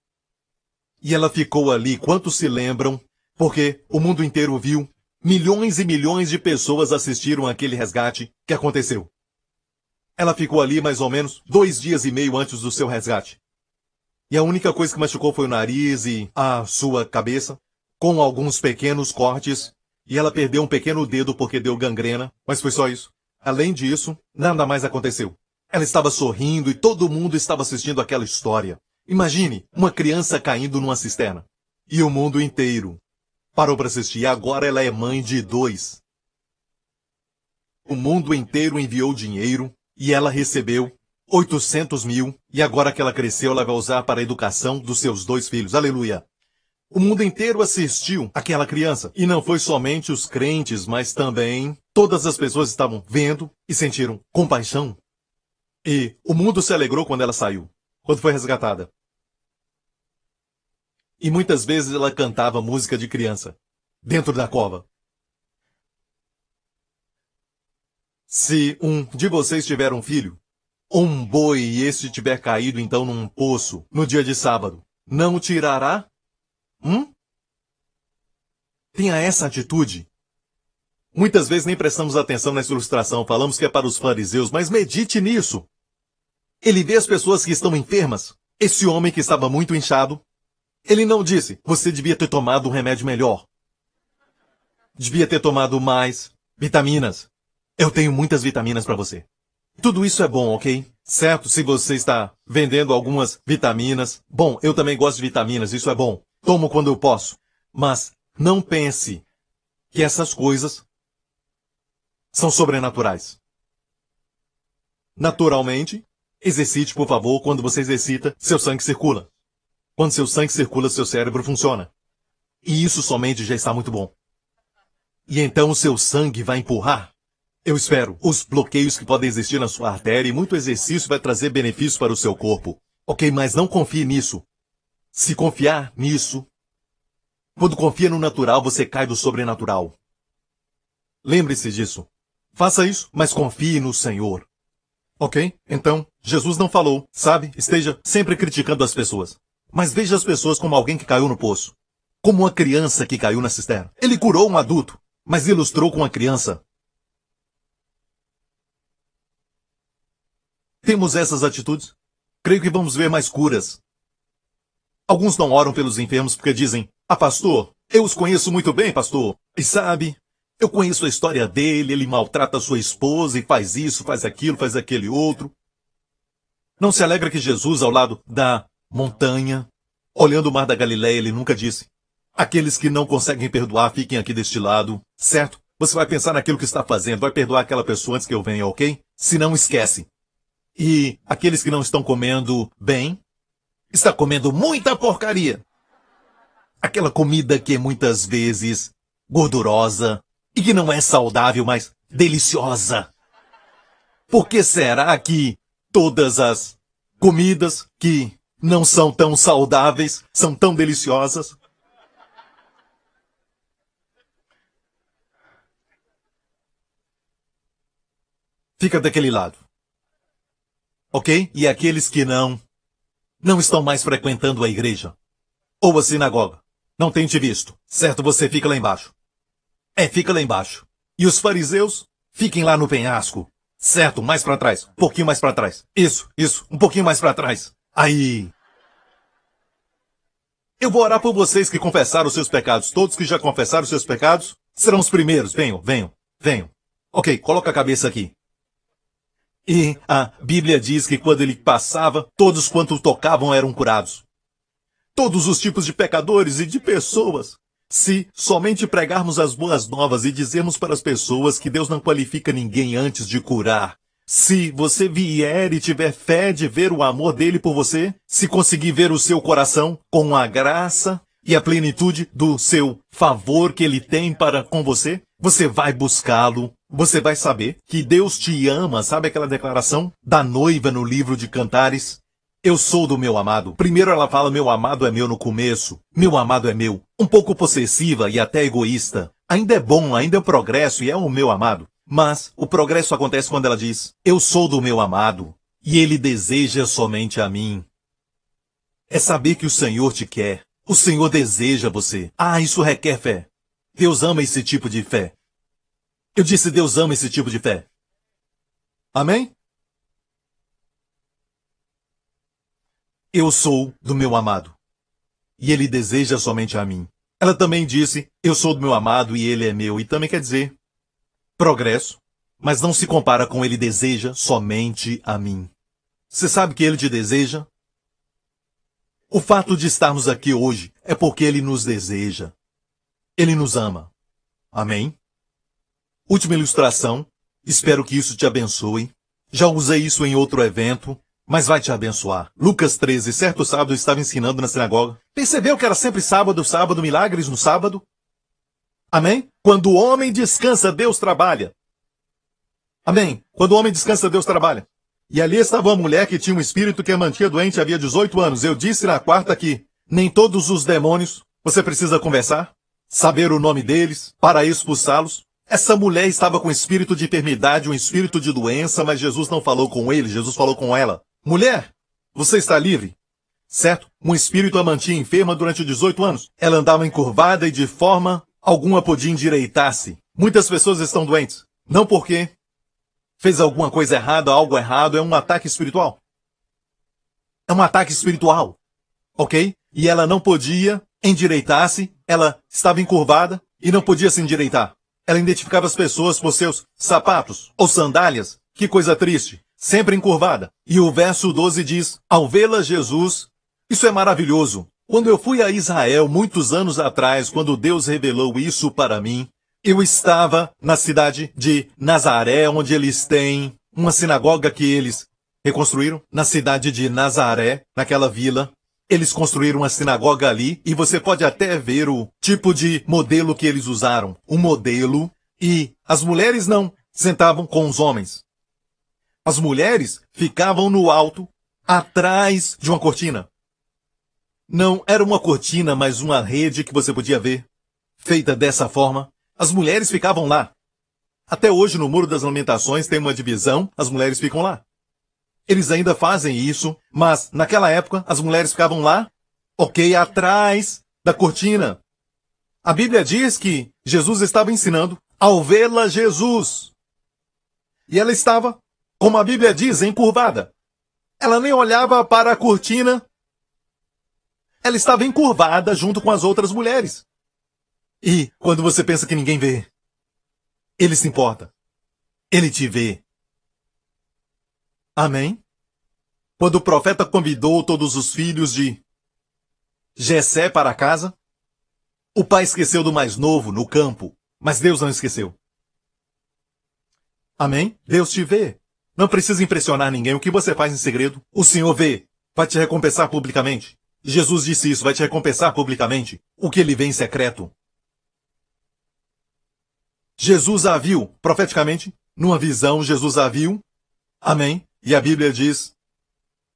E ela ficou ali, quantos se lembram, porque o mundo inteiro viu, milhões e milhões de pessoas assistiram àquele resgate que aconteceu. Ela ficou ali mais ou menos 2 dias e meio antes do seu resgate. E a única coisa que machucou foi o nariz e a sua cabeça, com alguns pequenos cortes, e ela perdeu um pequeno dedo porque deu gangrena, mas foi só isso. Além disso, nada mais aconteceu. Ela estava sorrindo e todo mundo estava assistindo aquela história. Imagine, uma criança caindo numa cisterna. E o mundo inteiro parou para assistir. E agora ela é mãe de 2. O mundo inteiro enviou dinheiro e ela recebeu 800 mil. E agora que ela cresceu, ela vai usar para a educação dos seus 2 filhos. Aleluia! O mundo inteiro assistiu àquela criança. E não foi somente os crentes, mas também todas as pessoas estavam vendo e sentiram compaixão. E o mundo se alegrou quando ela saiu, quando foi resgatada. E muitas vezes ela cantava música de criança, dentro da cova. Se um de vocês tiver um filho, ou um boi, e este tiver caído então num poço, no dia de sábado, não o tirará? Tenha essa atitude. Muitas vezes nem prestamos atenção nessa ilustração, falamos que é para os fariseus, mas medite nisso. Ele vê as pessoas que estão enfermas. Esse homem que estava muito inchado, ele não disse, você devia ter tomado um remédio melhor. Devia ter tomado mais vitaminas. Eu tenho muitas vitaminas para você. Tudo isso é bom, ok? Certo, se você está vendendo algumas vitaminas. Bom, eu também gosto de vitaminas, isso é bom. Tomo quando eu posso. Mas não pense que essas coisas são sobrenaturais. Naturalmente, exercite, por favor, quando você exercita, seu sangue circula. Quando seu sangue circula, seu cérebro funciona. E isso somente já está muito bom. E então o seu sangue vai empurrar, eu espero, os bloqueios que podem existir na sua artéria, e muito exercício vai trazer benefícios para o seu corpo. Ok, mas não confie nisso. Se confiar nisso, quando confia no natural, você cai do sobrenatural. Lembre-se disso. Faça isso, mas confie no Senhor. Ok? Então, Jesus não falou, sabe? Esteja sempre criticando as pessoas. Mas veja as pessoas como alguém que caiu no poço. Como uma criança que caiu na cisterna. Ele curou um adulto, mas ilustrou com uma criança. Temos essas atitudes? Creio que vamos ver mais curas. Alguns não oram pelos enfermos porque dizem, pastor, eu os conheço muito bem, pastor. E sabe, eu conheço a história dele, ele maltrata a sua esposa e faz isso, faz aquilo, faz aquele outro. Não se alegra que Jesus, ao lado da montanha, olhando o mar da Galileia, ele nunca disse, aqueles que não conseguem perdoar, fiquem aqui deste lado, certo? Você vai pensar naquilo que está fazendo, vai perdoar aquela pessoa antes que eu venha, ok? Se não, esquece. E aqueles que não estão comendo bem, está comendo muita porcaria. Aquela comida que é muitas vezes gordurosa e que não é saudável, mas deliciosa. Por que será que todas as comidas que não são tão saudáveis são tão deliciosas? Fica daquele lado. Ok? E aqueles que não estão mais frequentando a igreja ou a sinagoga, não tem te visto, certo? Você fica lá embaixo. Fica lá embaixo. E os fariseus, fiquem lá no penhasco, certo? Mais para trás, um pouquinho mais para trás. Isso, um pouquinho mais para trás. Aí. Eu vou orar por vocês que confessaram os seus pecados. Todos que já confessaram os seus pecados serão os primeiros. Venham. Ok, coloca a cabeça aqui. E a Bíblia diz que quando ele passava, todos quanto o tocavam eram curados. todos os tipos de pecadores e de pessoas. Se somente pregarmos as boas novas e dizermos para as pessoas que Deus não qualifica ninguém antes de curar, se você vier e tiver fé de ver o amor dele por você, se conseguir ver o seu coração com a graça e a plenitude do seu favor que ele tem para com você, você vai buscá-lo, você vai saber que Deus te ama. Sabe aquela declaração da noiva no livro de Cantares? Eu sou do meu amado. Primeiro ela fala, meu amado é meu no começo. Meu amado é meu. Um pouco possessiva e até egoísta. Ainda é bom, ainda é progresso e é o meu amado. Mas o progresso acontece quando ela diz, eu sou do meu amado e ele deseja somente a mim. É saber que o Senhor te quer. O Senhor deseja você. Ah, isso requer fé. Deus ama esse tipo de fé. Eu disse, Deus ama esse tipo de fé. Amém? Eu sou do meu amado, e ele deseja somente a mim. Ela também disse, eu sou do meu amado e ele é meu, e também quer dizer progresso, mas não se compara com ele deseja somente a mim. Você sabe que ele te deseja? O fato de estarmos aqui hoje é porque ele nos deseja. Ele nos ama. Amém? Última ilustração. Espero que isso te abençoe. Já usei isso em outro evento, mas vai te abençoar. Lucas 13, certo sábado eu estava ensinando na sinagoga. Percebeu que era sempre sábado, milagres no sábado? Amém? Quando o homem descansa, Deus trabalha. Amém? Quando o homem descansa, Deus trabalha. E ali estava uma mulher que tinha um espírito que a mantinha doente havia 18 anos. Eu disse na quarta que nem todos os demônios você precisa conversar, saber o nome deles, para expulsá-los. Essa mulher estava com espírito de enfermidade, um espírito de doença, mas Jesus não falou com ele, Jesus falou com ela. Mulher, você está livre? Certo? Um espírito a mantinha enferma durante 18 anos. Ela andava encurvada e de forma alguma podia endireitar-se. Muitas pessoas estão doentes. Não porque fez alguma coisa errada, algo errado, é um ataque espiritual. É um ataque espiritual. Ok? E ela não podia endireitar-se, ela estava encurvada e não podia se endireitar. Ela identificava as pessoas por seus sapatos ou sandálias. Que coisa triste. Sempre encurvada. E o verso 12 diz, ao vê-la Jesus, isso é maravilhoso. Quando eu fui a Israel, muitos anos atrás, quando Deus revelou isso para mim, eu estava na cidade de Nazaré, onde eles têm uma sinagoga que eles reconstruíram. Na cidade de Nazaré, naquela vila, eles construíram uma sinagoga ali, e você pode até ver o tipo de modelo que eles usaram. Um modelo, e as mulheres não sentavam com os homens. As mulheres ficavam no alto, atrás de uma cortina. Não era uma cortina, mas uma rede que você podia ver, feita dessa forma. As mulheres ficavam lá. Até hoje, no Muro das Lamentações, tem uma divisão, as mulheres ficam lá. Eles ainda fazem isso, mas naquela época, as mulheres ficavam lá, ok, atrás da cortina. A Bíblia diz que Jesus estava ensinando ao vê-la Jesus. E ela estava, como a Bíblia diz, encurvada. Ela nem olhava para a cortina. Ela estava encurvada junto com as outras mulheres. E quando você pensa que ninguém vê, ele se importa. Ele te vê. Amém? Quando o profeta convidou todos os filhos de Jessé para casa, o pai esqueceu do mais novo no campo, mas Deus não esqueceu. Amém? Deus te vê. Não precisa impressionar ninguém. O que você faz em segredo, o Senhor vê. Vai te recompensar publicamente. Jesus disse isso, vai te recompensar publicamente. O que ele vê em secreto. Jesus a viu, profeticamente, numa visão, Jesus a viu. Amém? E a Bíblia diz,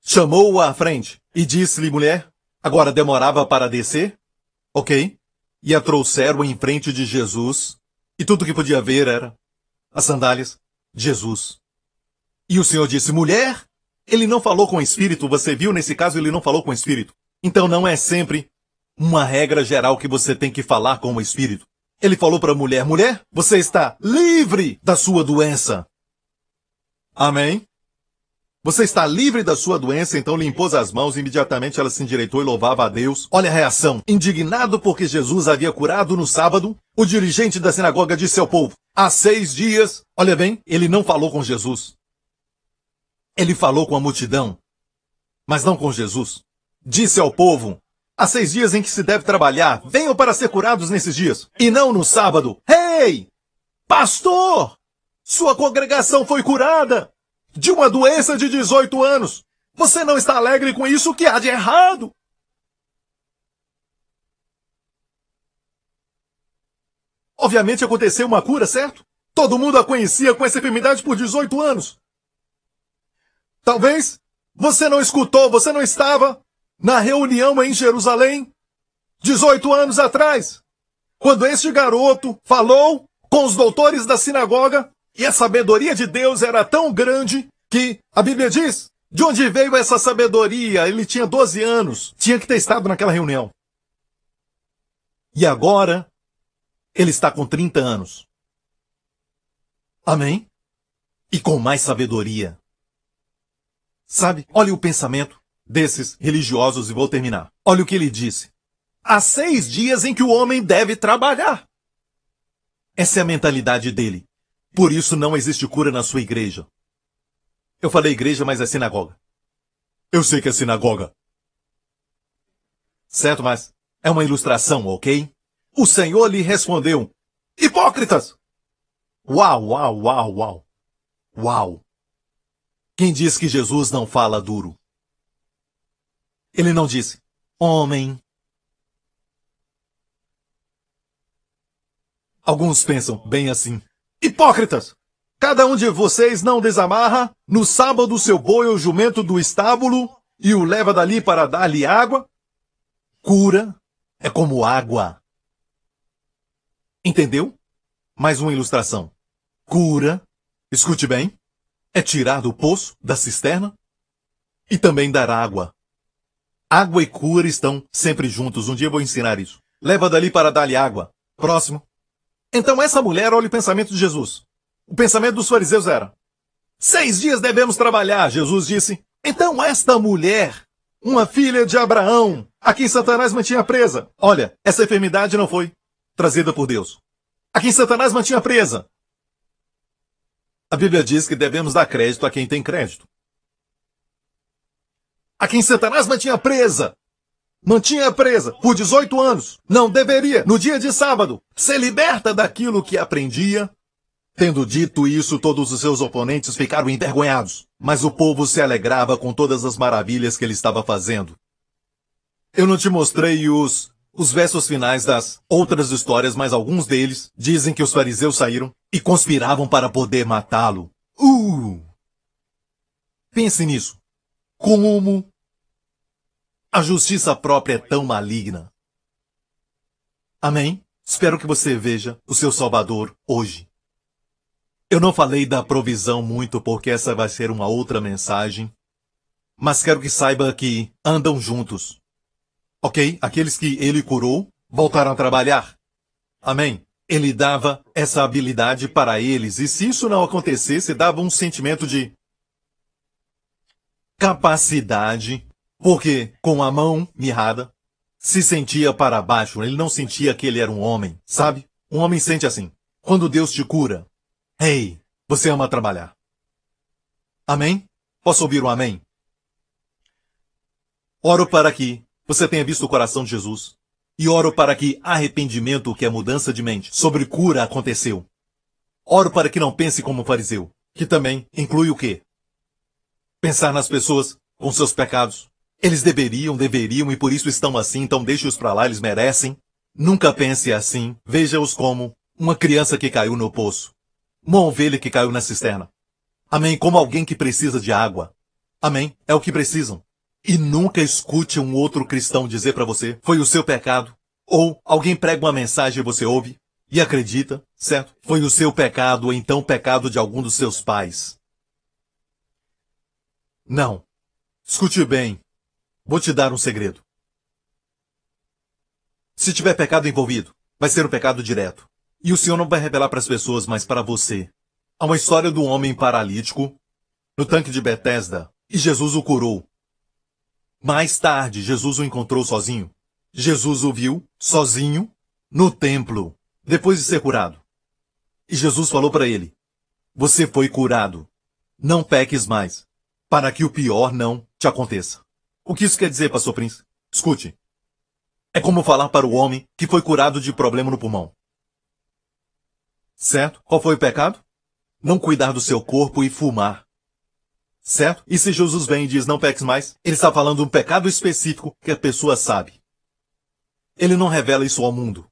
chamou-a à frente e disse-lhe, mulher, agora demorava para descer? Ok? E a trouxeram em frente de Jesus, e tudo que podia ver era as sandálias de Jesus. E o Senhor disse, mulher, ele não falou com o Espírito, você viu nesse caso, ele não falou com o Espírito. Então não é sempre uma regra geral que você tem que falar com o Espírito. Ele falou para a mulher, mulher, você está livre da sua doença. Amém? Você está livre da sua doença, então lhe impôs as mãos, e imediatamente ela se endireitou e louvava a Deus. Olha a reação. Indignado porque Jesus havia curado no sábado, o dirigente da sinagoga disse ao povo, há 6 dias, olha bem, ele não falou com Jesus. Ele falou com a multidão, mas não com Jesus. Disse ao povo, Há 6 dias em que se deve trabalhar. Venham para ser curados nesses dias. E não no sábado. Ei! Pastor! Sua congregação foi curada de uma doença de 18 anos. Você não está alegre com isso? O que há de errado? Obviamente aconteceu uma cura, certo? Todo mundo a conhecia com essa enfermidade por 18 anos. Talvez você não escutou, você não estava na reunião em Jerusalém 18 anos atrás, quando este garoto falou com os doutores da sinagoga e a sabedoria de Deus era tão grande que a Bíblia diz, de onde veio essa sabedoria? Ele tinha 12 anos, tinha que ter estado naquela reunião. E agora ele está com 30 anos. Amém? E com mais sabedoria. Sabe, olha o pensamento desses religiosos e vou terminar. Olha o que ele disse. Há 6 dias em que o homem deve trabalhar. Essa é a mentalidade dele. Por isso não existe cura na sua igreja. Eu falei igreja, mas é sinagoga. Eu sei que é sinagoga. Certo, mas é uma ilustração, ok? O Senhor lhe respondeu, hipócritas! Uau, uau, uau, uau. Uau. Quem diz que Jesus não fala duro? Ele não disse, homem. Alguns pensam bem assim, hipócritas! Cada um de vocês não desamarra no sábado o seu boi ou jumento do estábulo e o leva dali para dar-lhe água? Cura é como água. Entendeu? Mais uma ilustração. Cura, escute bem, é tirar do poço, da cisterna, e também dar água. Água e cura estão sempre juntos. Um dia eu vou ensinar isso. Leva dali para dar-lhe água. Próximo. Então essa mulher olha o pensamento de Jesus. O pensamento dos fariseus era, 6 dias devemos trabalhar. Jesus disse, então esta mulher, uma filha de Abraão, a quem Satanás mantinha presa. Olha, essa enfermidade não foi trazida por Deus. A quem Satanás mantinha presa. A Bíblia diz que devemos dar crédito a quem tem crédito. A quem Satanás mantinha presa por 18 anos, não deveria, no dia de sábado, ser liberta daquilo que aprendia. Tendo dito isso, todos os seus oponentes ficaram envergonhados, mas o povo se alegrava com todas as maravilhas que ele estava fazendo. Eu não te mostrei os versos finais das outras histórias, mas alguns deles dizem que os fariseus saíram e conspiravam para poder matá-lo. Pense nisso. Como a justiça própria é tão maligna. Amém? Espero que você veja o seu Salvador hoje. Eu não falei da provisão muito porque essa vai ser uma outra mensagem, mas quero que saiba que andam juntos. Ok? Aqueles que ele curou voltaram a trabalhar. Amém? Ele dava essa habilidade para eles e se isso não acontecesse, dava um sentimento de capacidade, porque com a mão mirrada se sentia para baixo. Ele não sentia que ele era um homem, sabe? Um homem sente assim. Quando Deus te cura, ei, você ama trabalhar. Amém? Posso ouvir um amém? Oro para que você tenha visto o coração de Jesus. E oro para que arrependimento, que é mudança de mente, sobre cura aconteceu. Oro para que não pense como fariseu, que também inclui o quê? Pensar nas pessoas com seus pecados. Eles deveriam e por isso estão assim, então deixe-os para lá, eles merecem. Nunca pense assim, veja-os como uma criança que caiu no poço. Uma ovelha que caiu na cisterna. Amém? Como alguém que precisa de água. Amém? É o que precisam. E nunca escute um outro cristão dizer para você, foi o seu pecado. Ou alguém prega uma mensagem e você ouve e acredita, certo? Foi o seu pecado ou então o pecado de algum dos seus pais. Não. Escute bem. Vou te dar um segredo. Se tiver pecado envolvido, vai ser um pecado direto. E o Senhor não vai revelar para as pessoas, mas para você. Há uma história de um homem paralítico no tanque de Betesda e Jesus o curou. Mais tarde, Jesus o encontrou sozinho. Jesus o viu sozinho no templo, depois de ser curado. E Jesus falou para ele, você foi curado. Não peques mais, para que o pior não te aconteça. O que isso quer dizer, pastor Prince? Escute. É como falar para o homem que foi curado de problema no pulmão. Certo? Qual foi o pecado? Não cuidar do seu corpo e fumar. Certo? E se Jesus vem e diz não peques mais, ele está falando de um pecado específico que a pessoa sabe. Ele não revela isso ao mundo.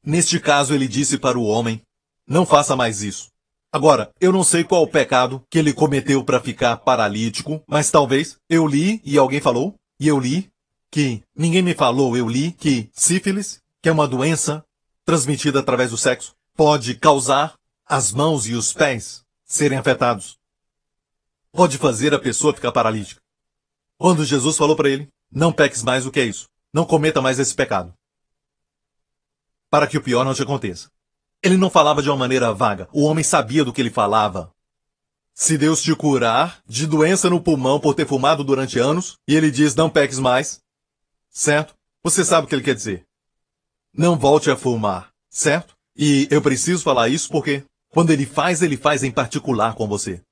Neste caso, ele disse para o homem, não faça mais isso. Agora, eu não sei qual o pecado que ele cometeu para ficar paralítico, mas talvez eu li e alguém falou, e eu li que ninguém me falou, eu li que sífilis, que é uma doença transmitida através do sexo, pode causar as mãos e os pés serem afetados. Pode fazer a pessoa ficar paralítica. Quando Jesus falou para ele, não peques mais, o que é isso? Não cometa mais esse pecado. Para que o pior não te aconteça. Ele não falava de uma maneira vaga. O homem sabia do que ele falava. Se Deus te curar de doença no pulmão por ter fumado durante anos, e ele diz não peques mais, certo? Você sabe o que ele quer dizer. Não volte a fumar, certo? E eu preciso falar isso porque quando ele faz em particular com você.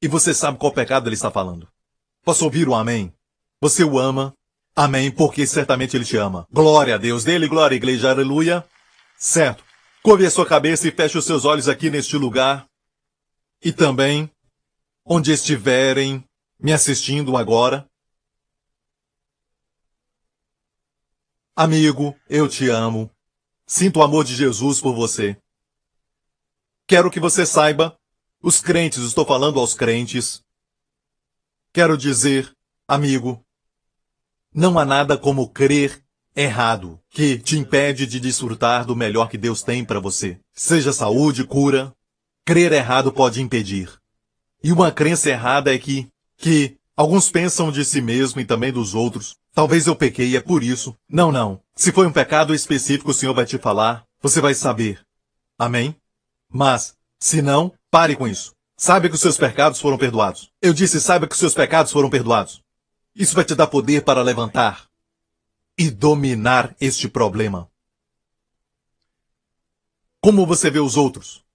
E você sabe qual pecado ele está falando. Posso ouvir o amém? Você o ama? Amém, porque certamente ele te ama. Glória a Deus. Dele, glória, igreja, aleluia. Certo. Curve a sua cabeça e feche os seus olhos aqui neste lugar. E também, onde estiverem me assistindo agora. Amigo, eu te amo. Sinto o amor de Jesus por você. Quero que você saiba, os crentes, estou falando aos crentes. Quero dizer, amigo, não há nada como crer errado, que te impede de desfrutar do melhor que Deus tem para você. Seja saúde, cura. Crer errado pode impedir. E uma crença errada é que alguns pensam de si mesmo e também dos outros. Talvez eu pequei, é por isso. Não. Se foi um pecado específico, o Senhor vai te falar. Você vai saber. Amém? Mas, se não, pare com isso. Saiba que os seus pecados foram perdoados. Eu disse, saiba que os seus pecados foram perdoados. Isso vai te dar poder para levantar e dominar este problema. Como você vê os outros?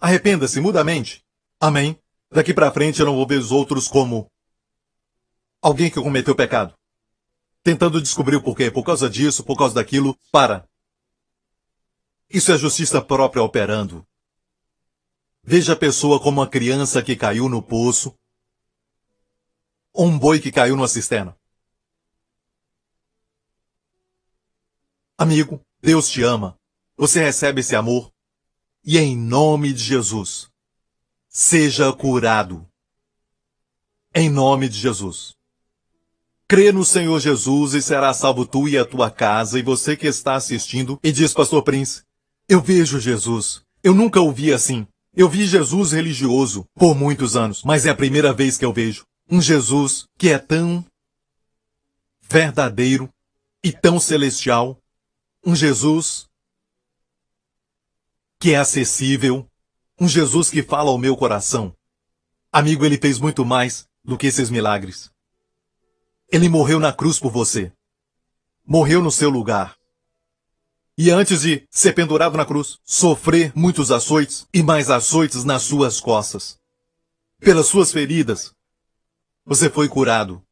Arrependa-se, muda a mente. Amém? Daqui para frente eu não vou ver os outros como alguém que cometeu pecado. Tentando descobrir o porquê, por causa disso, por causa daquilo. Para. Isso é justiça própria operando. Veja a pessoa como uma criança que caiu no poço, ou um boi que caiu numa cisterna. Amigo, Deus te ama. Você recebe esse amor. E em nome de Jesus, seja curado. Em nome de Jesus. Crê no Senhor Jesus e será salvo tu e a tua casa. E você que está assistindo e diz, Pastor Prince, eu vejo Jesus. Eu nunca o vi assim. Eu vi Jesus religioso por muitos anos, mas é a primeira vez que eu vejo um Jesus que é tão verdadeiro e tão celestial. Um Jesus que é acessível. Um Jesus que fala ao meu coração. Amigo, ele fez muito mais do que esses milagres. Ele morreu na cruz por você. Morreu no seu lugar. E antes de ser pendurado na cruz, sofrer muitos açoites e mais açoites nas suas costas. Pelas suas feridas, você foi curado.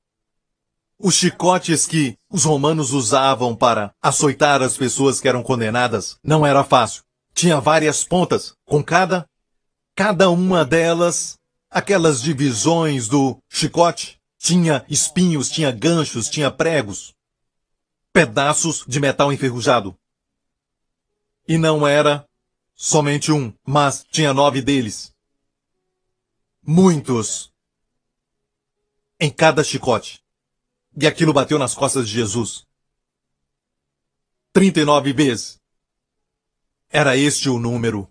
Os chicotes que os romanos usavam para açoitar as pessoas que eram condenadas não era fácil. Tinha várias pontas, com cada uma delas, aquelas divisões do chicote, tinha espinhos, tinha ganchos, tinha pregos, pedaços de metal enferrujado. E não era somente um, mas tinha 9 deles. Muitos em cada chicote. E aquilo bateu nas costas de Jesus. 39 vezes. Era este o número.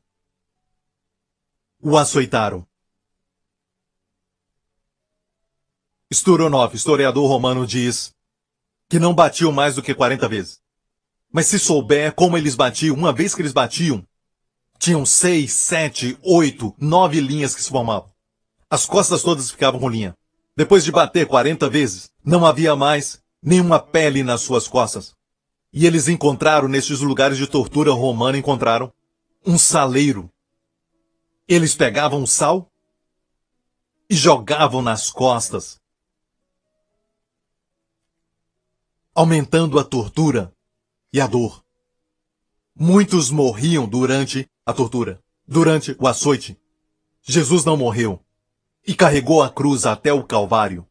O açoitaram. Sturonov, historiador romano, diz que não batiam mais do que 40 vezes. Mas se souber como eles batiam, uma vez que eles batiam, tinham 6, 7, 8, 9 linhas que se formavam. As costas todas ficavam com linha. Depois de bater 40 vezes, não havia mais nenhuma pele nas suas costas. E eles encontraram, nestes lugares de tortura romana, encontraram um saleiro. Eles pegavam sal e jogavam nas costas, aumentando a tortura. e a dor. Muitos morriam durante a tortura, durante o açoite. Jesus não morreu e carregou a cruz até o Calvário.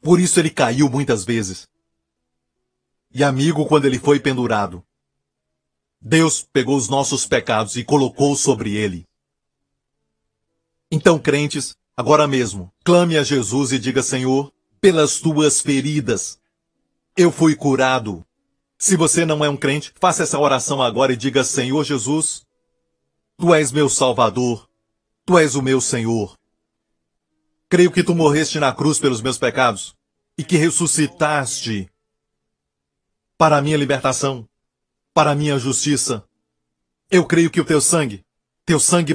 Por isso ele caiu muitas vezes. E amigo, quando ele foi pendurado, Deus pegou os nossos pecados e colocou sobre ele. Então, crentes, agora mesmo, clame a Jesus e diga: Senhor, pelas tuas feridas, eu fui curado. Se você não é um crente, faça essa oração agora e diga: Senhor Jesus, tu és meu Salvador, tu és o meu Senhor. Creio que tu morreste na cruz pelos meus pecados e que ressuscitaste para a minha libertação, para a minha justiça. Eu creio que o teu sangue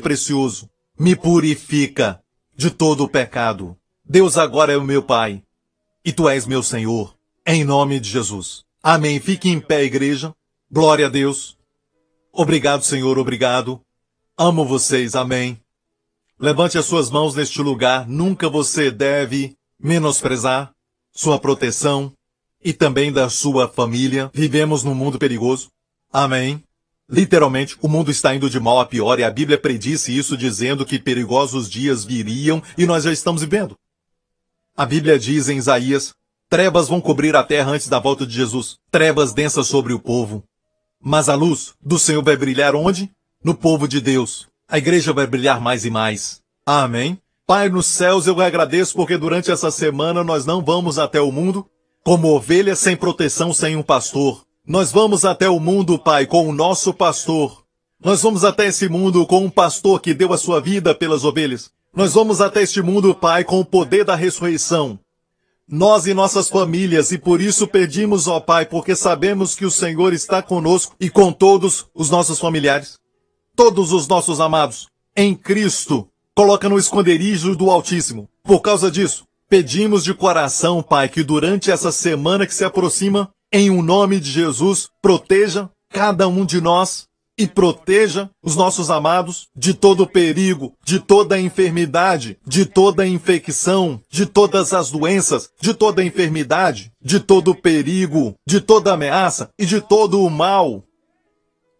precioso, me purifica de todo o pecado. Deus agora é o meu Pai e tu és meu Senhor, em nome de Jesus. Amém. Fique em pé, igreja. Glória a Deus. Obrigado, Senhor, obrigado. Amo vocês, amém. Levante as suas mãos neste lugar. Nunca você deve menosprezar sua proteção e também da sua família. Vivemos num mundo perigoso. Amém. Literalmente, o mundo está indo de mal a pior e a Bíblia predisse isso dizendo que perigosos dias viriam e nós já estamos vivendo. A Bíblia diz em Isaías: trevas vão cobrir a terra antes da volta de Jesus. Trevas densas sobre o povo. Mas a luz do Senhor vai brilhar onde? No povo de Deus. A igreja vai brilhar mais e mais. Amém. Pai nos céus, eu agradeço porque durante essa semana nós não vamos até o mundo como ovelhas sem proteção, sem um pastor. Nós vamos até o mundo, Pai, com o nosso pastor. Nós vamos até esse mundo com um pastor que deu a sua vida pelas ovelhas. Nós vamos até este mundo, Pai, com o poder da ressurreição. Nós e nossas famílias, e por isso pedimos, ó Pai, porque sabemos que o Senhor está conosco e com todos os nossos familiares, todos os nossos amados, em Cristo, coloca no esconderijo do Altíssimo. Por causa disso, pedimos de coração, Pai, que durante essa semana que se aproxima, em o nome de Jesus, proteja cada um de nós e proteja os nossos amados de todo perigo, de toda enfermidade, de toda infecção, de todas as doenças, de toda enfermidade, de todo perigo, de toda ameaça e de todo o mal.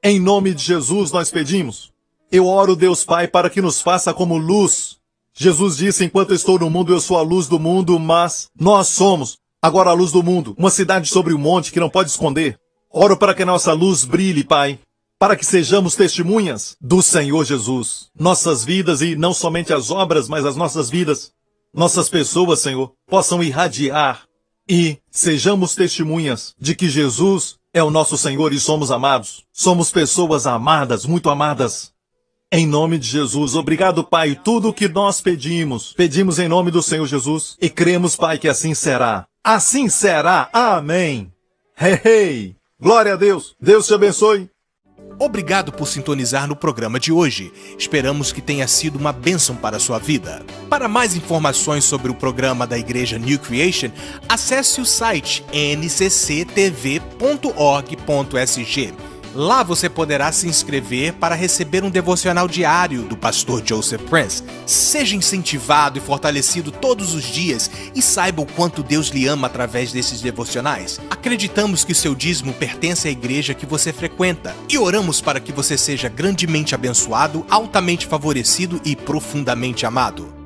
Em nome de Jesus nós pedimos. Eu oro, Deus Pai, para que nos faça como luz. Jesus disse: enquanto estou no mundo, eu sou a luz do mundo, mas nós somos agora a luz do mundo, uma cidade sobre um monte que não pode esconder. Oro para que nossa luz brilhe, Pai, para que sejamos testemunhas do Senhor Jesus. Nossas vidas, e não somente as obras, mas as nossas vidas, nossas pessoas, Senhor, possam irradiar e sejamos testemunhas de que Jesus é o nosso Senhor e somos amados. Somos pessoas amadas, muito amadas. Em nome de Jesus, obrigado, Pai. Tudo o que nós pedimos em nome do Senhor Jesus e cremos, Pai, que assim será. Assim será. Amém. Hey. Glória a Deus. Deus te abençoe. Obrigado por sintonizar no programa de hoje. Esperamos que tenha sido uma bênção para a sua vida. Para mais informações sobre o programa da Igreja New Creation, acesse o site ncctv.org.sg. Lá você poderá se inscrever para receber um devocional diário do pastor Joseph Prince. Seja incentivado e fortalecido todos os dias e saiba o quanto Deus lhe ama através desses devocionais. Acreditamos que seu dízimo pertence à igreja que você frequenta e oramos para que você seja grandemente abençoado, altamente favorecido e profundamente amado.